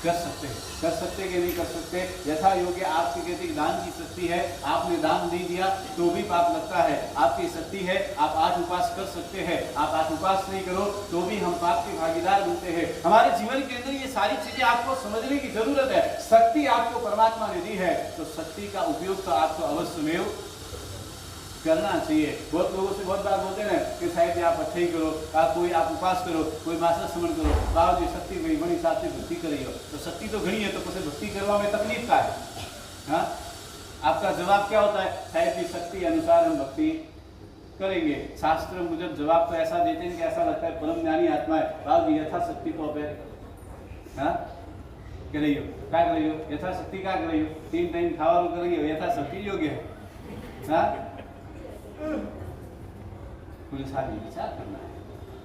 कर सकते कि नहीं कर सकते। यथा योग्य आपकी कहते दान की शक्ति है, आपने दान नहीं दिया तो भी पाप लगता है, आपकी शक्ति है, आप आज उपवास कर सकते हैं, आप आज उपवास नहीं करो तो भी हम पाप के भागीदार बनते हैं। हमारे जीवन के अंदर ये सारी चीजें आपको समझने की जरूरत है। शक्ति आपको परमात्मा ने दी है तो शक्ति का उपयोग तो आपको अवश्य में करना चाहिए। बहुत लोगों से बहुत बार बोलते हैं कि साहिब आप अच्छा ही करो, आप उपवास करो, कोई मासा स्मरण करो, बाबा जी शक्ति गई बड़ी साथ से भक्ति करी हो, तो शक्ति तो घड़ी है तो कुछ भक्ति करवा में तकलीफ का है। हाँ, आपका जवाब क्या होता है? साहिब की शक्ति अनुसार हम भक्ति करेंगे। शास्त्र मुझे जवाब तो ऐसा देते हैं कि ऐसा लगता है परम ज्ञानी आत्मा है, बाबा जी यथाशक्ति को अपेर कर रही हो, क्या कर रही हो, यथाशक्ति क्या कर रही हो, 3 टाइम खावा कर रही हो, यथाशक्ति योग्य है। हाँ, पुलिस आदमी विचार करना है।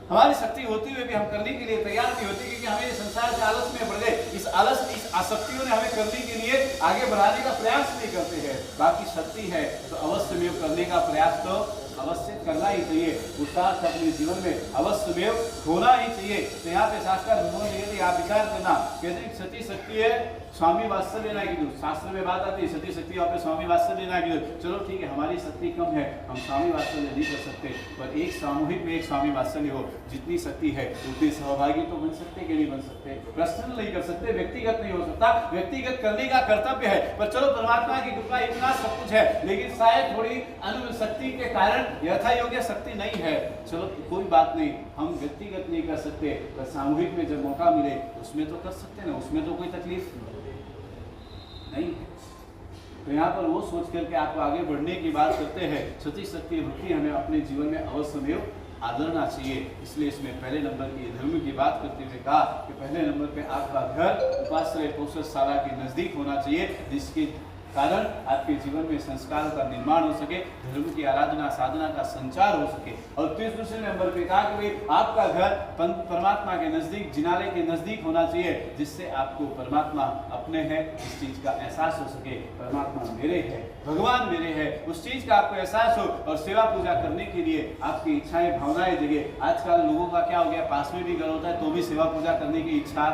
हमारी शक्ति होती हुए भी हम करने के लिए तैयार नहीं होती, क्योंकि हमें इस संसार के आलस में बढ़ गए। इस आसक्तियों ने हमें करने के लिए आगे बढ़ाने का प्रयास नहीं करते हैं। बाकी शक्ति है तो अवश्य में करने का प्रयास तो अवश्य करना ही चाहिए, उत्साह अपने जीवन में अवश्य में होना ही चाहिए। तो यहाँ पे शास्त्र भगवान आप विचार करना, कहते सती शक्ति है स्वामी वात्सल्य ना की, शास्त्र में बात आती है सती शक्ति आप स्वामी वात्सल्य ना की। चलो ठीक है, हमारी शक्ति कम है, हम स्वामी वात्सल्य नहीं कर सकते, पर एक सामूहिक में एक स्वामी वात्सल्य हो, जितनी शक्ति है उतनी सहभागी तो बन सकते कि नहीं बन सकते, प्रश्न नहीं कर सकते, व्यक्तिगत नहीं हो सकता, व्यक्तिगत करने का कर्तव्य है। पर चलो परमात्मा की कृपा इतना सब कुछ है, लेकिन शायद थोड़ी अनुशक्ति के कारण यथा योग्य शक्ति नहीं है। चलो कोई बात नहीं, हम व्यक्तिगत नहीं कर सकते, पर सामूहिक में जब मौका मिले उसमें तो कर सकते ना, उसमें तो कोई तकलीफ नहीं। तो यहाँ पर वो सोच करके आपको आगे बढ़ने की बात करते हैं। सती शक्ति भक्ति हमें अपने जीवन में अवश्य में आदरना चाहिए। इसलिए इसमें पहले नंबर की धर्म की बात करते हुए कहा कि पहले नंबर पे आपका घर उपाश्रय पौषशाला के नजदीक होना चाहिए, जिसके कारण आपके जीवन में संस्कारों का निर्माण हो सके, धर्म की आराधना साधना का संचार हो सके। और दूसरे नंबर पे कहा कि भाई आपका घर परमात्मा के नजदीक, जिनालय के नजदीक होना चाहिए, जिससे आपको परमात्मा अपने हैं इस चीज का एहसास हो सके, परमात्मा मेरे है, भगवान मेरे है, उस चीज का आपको एहसास हो। और सेवा पूजा करने के लिए आपकी इच्छाएं भावनाएं जगे। आजकल लोगों का क्या हो गया, पास में भी घर होता है तो भी सेवा पूजा करने की इच्छा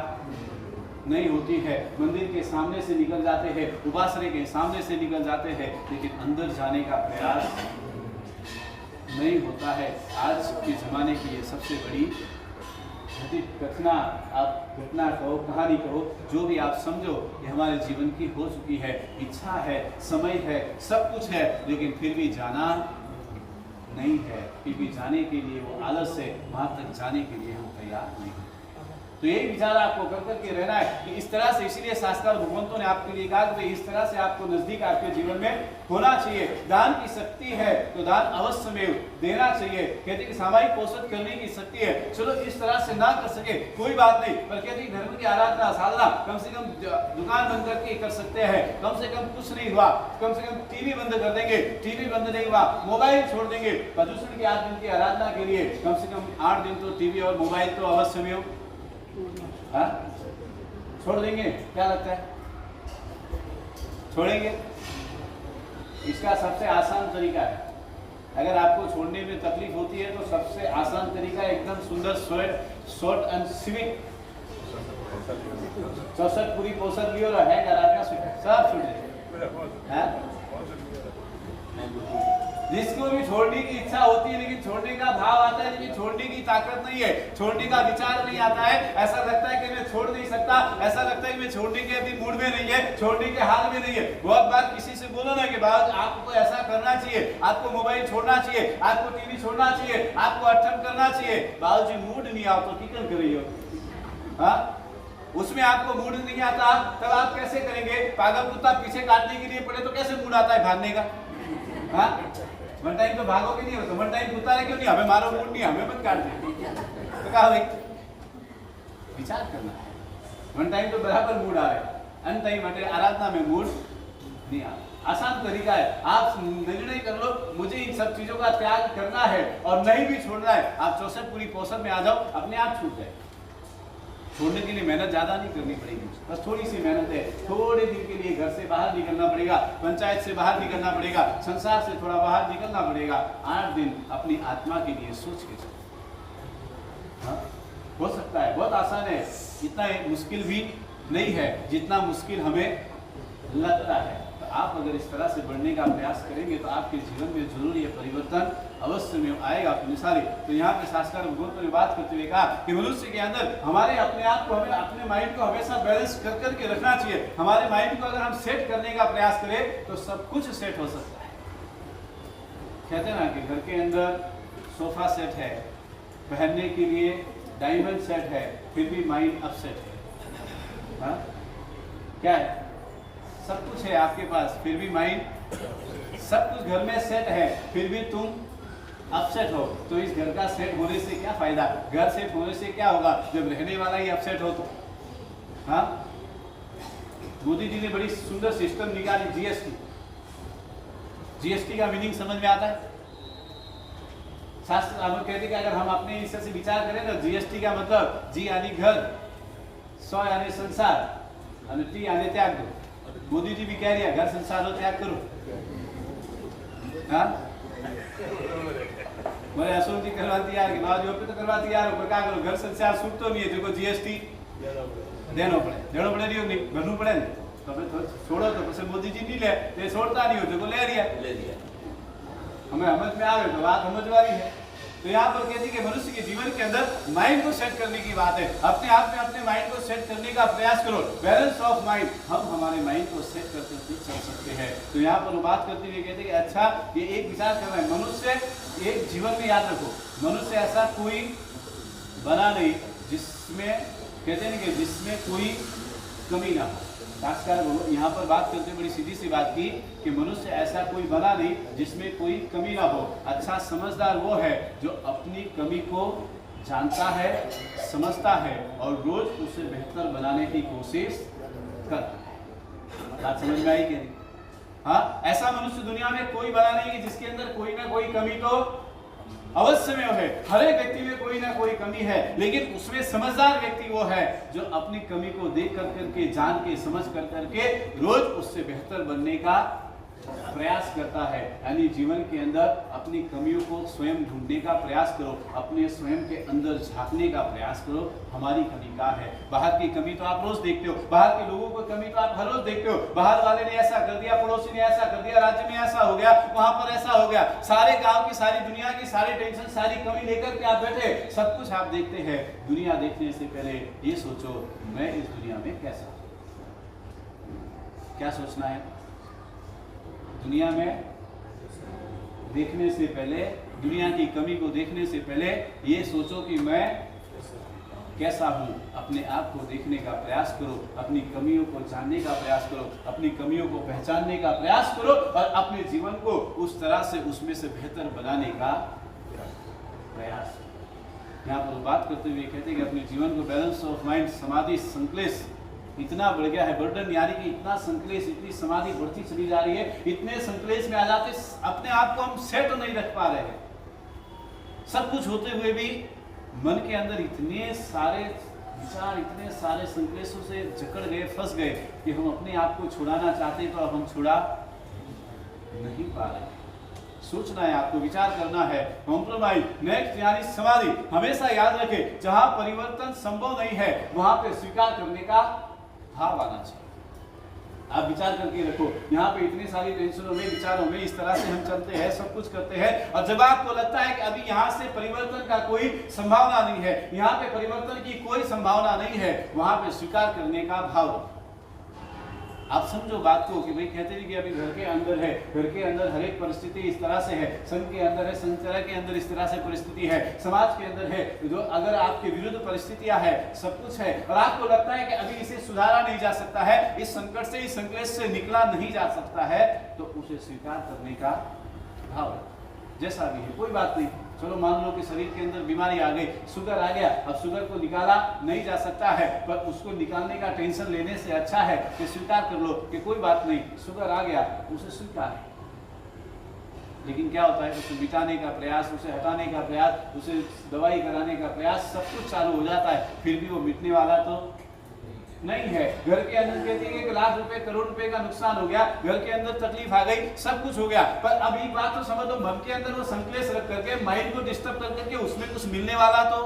नहीं होती है। मंदिर के सामने से निकल जाते हैं, उपासना के सामने से निकल जाते हैं, लेकिन अंदर जाने का प्रयास नहीं होता है। आज के ज़माने की ये सबसे बड़ी घटना, आप घटना कहो, कहानी कहो, जो भी आप समझो, ये हमारे जीवन की हो चुकी है। इच्छा है, समय है, सब कुछ है, लेकिन फिर भी जाना नहीं है, क्योंकि जाने के लिए वो आलस है, वहाँ तक जाने के लिए हम तैयार नहीं हैं। तो यही विचार आपको कर करके रहना है कि इस तरह से, इसीलिए शास्त्र भगवंतों ने आपके लिए कहा कि इस तरह से आपको नजदीक आपके जीवन में होना चाहिए। दान की शक्ति है तो दान अवश्य में देना चाहिए। कहते कि सामाजिक पोषण करने की शक्ति है, चलो इस तरह से ना कर सके कोई बात नहीं, पर कहते धर्म की आराधना साधना कम से कम दुकान बंद करके कर सकते हैं, कम से कम कुछ नहीं हुआ, कम से कम टीवी बंद कर देंगे, टीवी बंद नहीं हुआ, मोबाइल छोड़ देंगे, प्रदूषण के 8 दिन की आराधना के लिए कम से कम 8 दिन तो टीवी और मोबाइल तो अवश्य में छोड़ देंगे। क्या लगता है, छोड़ेंगे? इसका सबसे आसान तरीका है, अगर आपको छोड़ने में तकलीफ होती है तो सबसे आसान तरीका एकदम सुंदर शॉर्ट एंड स्वीट 64 पूरी पोषक भी हो रहा है, सब छूट है। जिसको भी छोड़ने की इच्छा होती है, लेकिन छोड़ने का भाव आता है, लेकिन छोड़ने की ताकत नहीं है, छोड़ने का विचार नहीं आता है, ऐसा लगता है कि मैं छोड़ नहीं सकता, ऐसा लगता है कि मैं छोड़ने के अभी मूड में नहीं है, छोड़ने के हाल में नहीं है। बहुत बार किसी से बोलो ना कि बाबा आपको ऐसा करना चाहिए, आपको मोबाइल छोड़ना चाहिए, आपको टीवी छोड़ना चाहिए, आपको अठम करना चाहिए, बाबू जी मूड नहीं आओ तो टिकन कर रही हो। हाँ, उसमें आपको मूड नहीं आता, तब आप कैसे करेंगे? पागल कुत्ता पीछे काटने के लिए पड़े तो कैसे मूड आता है भागने का? हाँ, वन टाइम तो भागोगे नहीं हो, तो वन टाइम कुत्ता है क्यों नहीं, हमें मारो मूड नहीं, हमें मत काट दे, तो कहा भाई विचार करना है। वन टाइम तो बराबर मूड आ रहा है, अन टाइम आराधना में मूड नहीं आ। आसान तरीका है, आप निर्णय कर लो मुझे इन सब चीजों का त्याग करना है और नहीं भी छोड़ना है, आप 64 पूरी पोषण में आ जाओ, अपने आप छूट जाए। छोड़ने के लिए मेहनत ज्यादा नहीं करनी पड़ेगी, बस थोड़ी सी मेहनत है। थोड़े दिन के लिए घर से बाहर निकलना पड़ेगा, पंचायत से बाहर निकलना पड़ेगा, संसार से थोड़ा बाहर निकलना पड़ेगा। 8 दिन अपनी आत्मा के लिए सोच के चलो। हाँ, हो सकता है, बहुत आसान है, इतना मुश्किल भी नहीं है जितना मुश्किल हमें लगता है। तो आप अगर इस तरह से बढ़ने का प्रयास करेंगे तो आपके जीवन में जरूर ये परिवर्तन अवश्य में आएगा। मिसाली तो यहाँ पे शास्त्र भगवंतों ने बात करते हुए कहा कि मनुष्य के अंदर हमारे अपने आप को, हमें अपने माइंड को हमेशा बैलेंस कर करके रखना चाहिए। हमारे माइंड को अगर हम सेट करने का प्रयास करें तो सब कुछ सेट हो सकता है। कहते हैं ना कि घर के अंदर सोफा सेट है, पहनने के लिए डायमंड सेट है, फिर भी माइंड अपसेट है। हाँ? क्या है? सब कुछ है आपके पास, फिर भी माइंड, सब कुछ घर में सेट है, फिर भी तुम अपसेट हो। तो इस घर का सेट होने से क्या फायदा? घर सेट होने से क्या होगा जब रहने वाला ही अपसेट हो तो? हाँ, मोदी जी ने बड़ी सुंदर सिस्टम निकाली, जीएसटी। जीएसटी का मीनिंग समझ में आता है? शास्त्र हम कहते हैं कि अगर हम अपने हिस्से से विचार करें तो जीएसटी का मतलब जी यानी घर, 100 यानी संसार, और टी यानी त्याग दो। मोदी जी भी कह रही है घर संसार हो त्याग करो। हाँ, बोले अशोक जी करवाती यार कि बाबू पे तो करवाती यार, पर क्या करो घर संसार सूट तो नहीं है, जो जीएसटी देनो पड़े रही नहीं भरनू पड़े ने, तो छोड़ो तो પછી मोदी जी नहीं ले, तो छोड़ता नहीं हो, जो ले लिया। हमें समझ में आ गए तो बात समझवारी है। तो यहाँ पर कहती है कि मनुष्य के जीवन के अंदर माइंड को सेट करने की बात है। अपने आप में अपने माइंड को सेट करने का प्रयास करो, बैलेंस ऑफ माइंड। हम हमारे माइंड को सेट करके चल सकते हैं। तो यहाँ पर वो बात करते हुए कहते हैं कि अच्छा ये एक विचार करना है, मनुष्य एक जीवन में याद रखो, मनुष्य ऐसा कोई बना नहीं जिसमें, कहते हैं कि जिसमें कोई कमी ना हो। शास्त्रकार यहाँ पर बात करते बड़ी सीधी सी बात की कि मनुष्य ऐसा कोई बना नहीं जिसमें कोई कमी ना हो। अच्छा समझदार वो है जो अपनी कमी को जानता है, समझता है और रोज उसे बेहतर बनाने की कोशिश करता है। बात समझ में आई कि नहीं? हाँ, ऐसा मनुष्य दुनिया में कोई बना नहीं कि जिसके अंदर कोई ना कोई कमी तो अवश्य में है। हर एक व्यक्ति में कोई ना कोई कमी है, लेकिन उसमें समझदार व्यक्ति वो है जो अपनी कमी को देख कर करके, जान के, समझ कर करके रोज उससे बेहतर बनने का प्रयास करता है। यानी जीवन के अंदर अपनी कमियों को स्वयं ढूंढने का प्रयास करो, अपने स्वयं के अंदर झांकने का प्रयास करो। हमारी कमी क्या है? बाहर की कमी तो आप रोज देखते हो, बाहर के लोगों की कमी तो आप हर रोज देखते हो। बाहर वाले ने ऐसा कर दिया, पड़ोसी ने ऐसा कर दिया, राज्य में ऐसा हो गया, वहां पर ऐसा हो गया। सारे गांव की, सारी दुनिया की, सारी टेंशन, सारी कमी लेकर के आप बैठे, सब कुछ आप देखते हैं। दुनिया देखने से पहले ये सोचो, मैं इस दुनिया में कैसा हूं? क्या सोचना है? दुनिया में देखने से पहले, दुनिया की कमी को देखने से पहले ये सोचो कि मैं कैसा हूं। अपने आप को देखने का प्रयास करो, अपनी कमियों को जानने का प्रयास करो, अपनी कमियों को पहचानने का प्रयास करो और अपने जीवन को उस तरह से, उसमें से बेहतर बनाने का प्रयास। यहाँ पर बात करते हुए कहते हैं कि अपने जीवन को बैलेंस ऑफ माइंड, समाधि, संकलेश इतना बढ़ गया है, बर्डन यानी कि इतना संकलेश, इतनी समाधि बढ़ती चली जा रही है, इतने संकलेश में आ जाते अपने आप को हम सेट नहीं रख पा रहे हैं। सब कुछ होते हुए भी मन के अंदर इतने सारे विचार, इतने सारे संकलेशों से जकड़ गए, फंस गए कि हम अपने आप को छुड़ाना चाहते तो अब हम छुड़ा नहीं पा रहे। सोचना है आपको, विचार करना है। कॉम्प्रोमाइज, नेक्स्ट यानी समाधि। हमेशा याद रखें, जहां परिवर्तन संभव नहीं है वहां पे स्वीकार करने का भाव आना चाहिए। आप विचार करके रखो, यहाँ पे इतनी सारी टेंशनों में, विचारों में इस तरह से हम चलते हैं, सब कुछ करते हैं, और जब आपको लगता है कि अभी यहाँ से परिवर्तन का कोई संभावना नहीं है, यहाँ पे परिवर्तन की कोई संभावना नहीं है, वहां पे स्वीकार करने का भाव। आप समझो बात को कि भाई कहते हैं कि अभी घर के अंदर है, घर के अंदर हर एक परिस्थिति इस तरह से है, संघ के अंदर है, संचालक के अंदर इस तरह से परिस्थिति है, समाज के अंदर है, जो अगर आपके विरुद्ध परिस्थितियां है, सब कुछ है, और आपको लगता है कि अभी इसे सुधारा नहीं जा सकता है, इस संकट से, इस संकलेश से निकला नहीं जा सकता है, तो उसे स्वीकार करने का भाव। जैसा भी है कोई बात नहीं, चलो मान लो कि शरीर के अंदर बीमारी आ गई, शुगर आ गया, अब शुगर को निकाला नहीं जा सकता है, पर उसको निकालने का टेंशन लेने से अच्छा है कि स्वीकार कर लो कि कोई बात नहीं, शुगर आ गया, उसे स्वीकार है। लेकिन क्या होता है, उसे मिटाने का प्रयास, उसे हटाने का प्रयास, उसे दवाई कराने का प्रयास, सब कुछ चालू हो जाता है, फिर भी वो मिटने वाला तो नहीं है। घर के अंदर कहते हैं कि लाख रुपए, करोड़ रुपए का नुकसान हो गया, घर के अंदर तकलीफ आ गई, सब कुछ हो गया, पर अब एक बात तो समझ लो, मन के अंदर वो संकलेश रख करके, माइंड को डिस्टर्ब कर करके उसमें कुछ मिलने वाला तो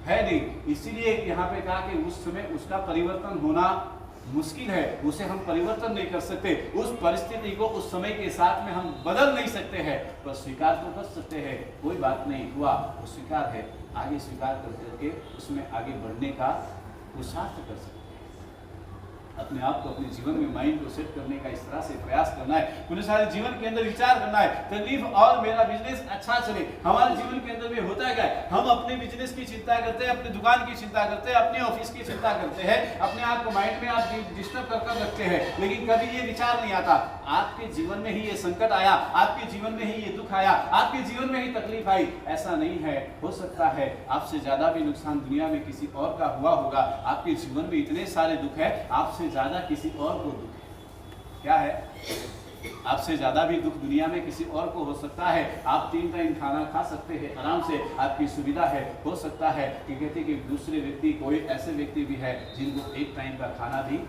है नहीं। इसीलिए यहाँ पे कहा कि उस समय उसका परिवर्तन होना मुश्किल है, उसे हम परिवर्तन नहीं कर सकते, उस परिस्थिति को उस समय के साथ में हम बदल नहीं सकते हैं, पर स्वीकार तो कर सकते हैं। कोई बात नहीं हुआ, वो स्वीकार है, आगे स्वीकार करके उसमें आगे बढ़ने का पुरुषार्थ कर सकते हैं। अपने आप को, अपने जीवन में माइंड को सेट करने का इस तरह से प्रयास करना है, पूरे सारे जीवन के अंदर विचार करना है, तकलीफ और मेरा बिजनेस अच्छा चले। हमारे जीवन के अंदर में होता है क्या, हम अपने बिजनेस की चिंता करते हैं, अपनी दुकान की चिंता करते हैं, अपने ऑफिस की चिंता करते हैं, अपने आप को माइंड में आप डिस्टर्ब कर रखते हैं, लेकिन कभी ये विचार नहीं आता आपके जीवन में ही ये संकट आया, आपके जीवन में ही ये दुख आया, आपके जीवन में ही तकलीफ आई। ऐसा नहीं है, हो सकता है आपसे ज्यादा भी नुकसान दुनिया में किसी और का हुआ होगा, आपके जीवन में इतने सारे दुख है, आपसे ज्यादा किसी और को दुख है। क्या है, आपसे ज्यादा भी दुख दुनिया में किसी और को हो सकता है। आप 3 टाइम खाना खा सकते हैं आराम से, आपकी सुविधा है, हो सकता है कि कहते कि दूसरे व्यक्ति, कोई ऐसे व्यक्ति भी है जिनको 1 टाइम का खाना भी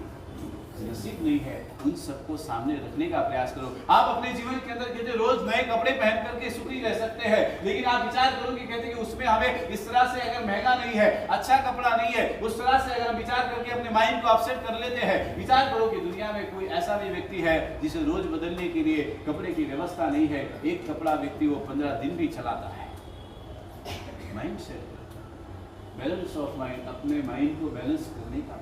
नसीब नहीं है। उन सबको सामने रखने का प्रयास करो। आप अपने जीवन के अंदर कहते रोज नए कपड़े पहन करके सुखी रह सकते हैं, लेकिन आप विचार करो कि कहते कि उसमें हमें इस तरह से अगर महंगा नहीं है, अच्छा कपड़ा नहीं है, उस तरह से अगर हम विचार करके अपने माइंड को अपसेट कर लेते हैं। विचार करो कि दुनिया में कोई ऐसा भी व्यक्ति है जिसे रोज बदलने के लिए कपड़े की व्यवस्था नहीं है, एक कपड़ा व्यक्ति वो 15 दिन भी चलाता है। Mind set, balance of mind, अपने माइंड को बैलेंस करने का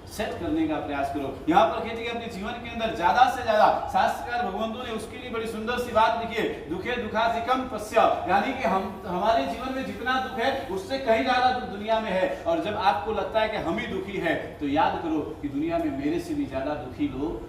सेट करने का प्रयास करो। यहाँ पर कहते हैं अपने जीवन के अंदर ज्यादा से ज्यादा, शास्त्रकार भगवंतों ने उसके लिए बड़ी सुंदर सी बात लिखी है, दुखे दुखाधिकम पश्य, यानी कि हमारे जीवन में जितना दुख है उससे कहीं ज्यादा दुख दुनिया में है। और जब आपको लगता है कि हम ही दुखी है, तो याद करो कि दुनिया में मेरे से भी ज्यादा दुखी लोग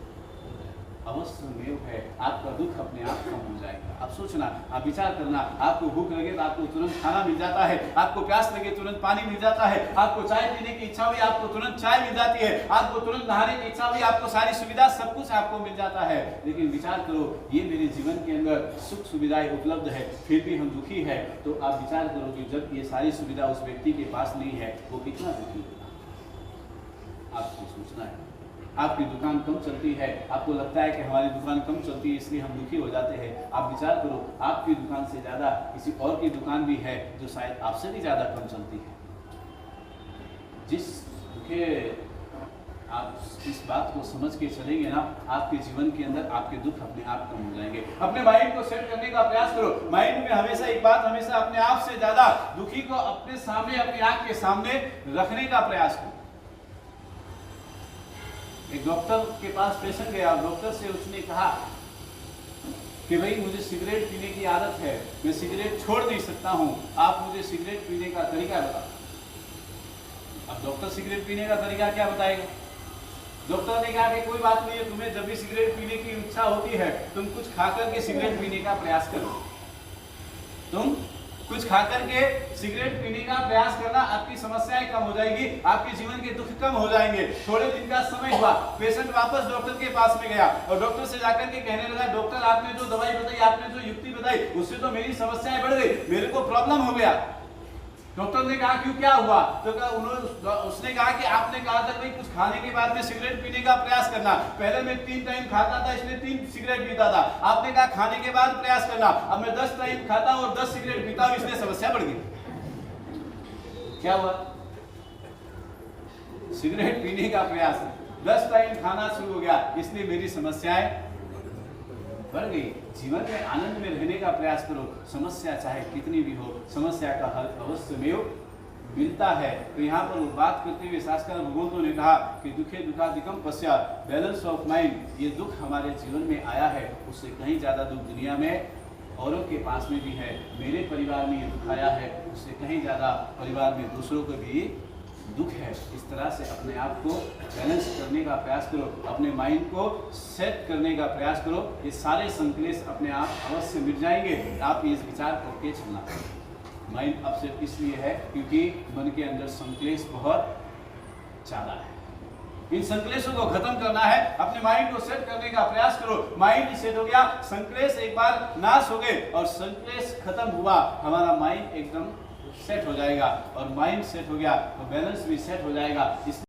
अवश्य है। आपका दुख अपने आप कम हो जाएगा। आप सोचना, आप विचार करना, आपको भूख लगे तो आपको तुरंत खाना मिल जाता है, आपको प्यास लगे तुरंत पानी मिल जाता है, आपको चाय पीने की इच्छा हुई आपको तुरंत चाय मिल जाती है, आपको तुरंत नहाने की इच्छा हुई आपको सारी सुविधा, सब कुछ आपको मिल जाता है। लेकिन विचार करो, ये मेरे जीवन के अंदर सुख सुविधाएं उपलब्ध है, फिर भी हम दुखी है, तो आप विचार करो कि जब ये सारी सुविधा उस व्यक्ति के पास नहीं है, वो कितना दुखी होगा। आपको सोचना है। आपकी दुकान कम चलती है, आपको लगता है कि हमारी दुकान कम चलती है इसलिए हम दुखी हो जाते हैं। आप विचार करो, आपकी दुकान से ज़्यादा किसी और की दुकान भी है जो शायद आपसे भी ज़्यादा कम चलती है। जिस दुखे आप इस बात को समझ के चलेंगे ना, आपके जीवन के अंदर आपके दुख अपने आप कम हो जाएंगे। अपने माइंड को सेट करने का प्रयास करो। माइंड में हमेशा एक बात, हमेशा अपने आप से ज्यादा दुखी को अपने सामने, अपनी आंख के सामने रखने का प्रयास करो। एक डॉक्टर के पास पेशेंट गया, डॉक्टर से उसने कहा कि भाई मुझे सिगरेट पीने की आदत है, मैं सिगरेट छोड़ नहीं सकता हूं, आप मुझे सिगरेट पीने का तरीका बताओ। अब डॉक्टर सिगरेट पीने का तरीका क्या बताएगा? डॉक्टर ने कहा कि कोई बात नहीं है, तुम्हें जब भी सिगरेट पीने की इच्छा होती है तुम कुछ खाकर के सिगरेट पीने का प्रयास करो। तुम कुछ खाकर के सिगरेट पीने का प्रयास करना, आपकी समस्याएं कम हो जाएगी, आपके जीवन के दुख कम हो जाएंगे। थोड़े दिन का समय हुआ, पेशेंट वापस डॉक्टर के पास में गया और डॉक्टर से जाकर के कहने लगा, डॉक्टर आपने जो दवाई बताई, आपने जो युक्ति बताई, उससे तो मेरी समस्याएं बढ़ गई, मेरे को प्रॉब्लम हो गया। डॉक्टर ने कहा क्यों, क्या हुआ? तो उसने कहा कि आपने कहा था भाई कुछ खाने के बाद में सिगरेट पीने का प्रयास करना। पहले मैं 3 टाइम खाता था इसलिए 3 सिगरेट पीता था, आपने कहा खाने के बाद प्रयास करना, अब मैं 10 टाइम खाता और 10 सिगरेट पीता हूं, इसलिए समस्या बढ़ गई। क्या हुआ? सिगरेट पीने का प्रयास, 10 टाइम खाना शुरू हो गया, इसलिए मेरी समस्याएं बढ़ गई। जीवन में आनंद में रहने का प्रयास करो। समस्या चाहे कितनी भी हो, समस्या का हल अवश्य में मिलता है। तो यहाँ पर बात करते हुए शास्त्र भगवंतों ने कहा कि दुखे दुखाधिकम पश्चात, बैलेंस ऑफ माइंड। ये दुख हमारे जीवन में आया है, उससे कहीं ज़्यादा दुख दुनिया में औरों के पास में भी है। मेरे परिवार में ये दुख आया है, उससे कहीं ज़्यादा परिवार में दूसरों को भी दुख है। इस तरह से अपने आप को बैलेंस करने का प्रयास करो, अपने माइंड को सेट करने का प्रयास करो। ये सारे संकलेश अपने आप अवश्य मिट जाएंगे। आप इस विचार करके चलना। माइंड अपसेट इसलिए है क्योंकि मन के अंदर संकलेश बहुत ज़्यादा है। इन संकलेशों को खत्म करना है, अपने माइंड को सेट करने का प्रयास करो। माइंड सेट हो गया, संकलेश एक बार नाश हो गए और संकलेश खत्म हुआ, हमारा माइंड एकदम सेट हो जाएगा और माइंड सेट हो गया तो बैलेंस भी सेट हो जाएगा।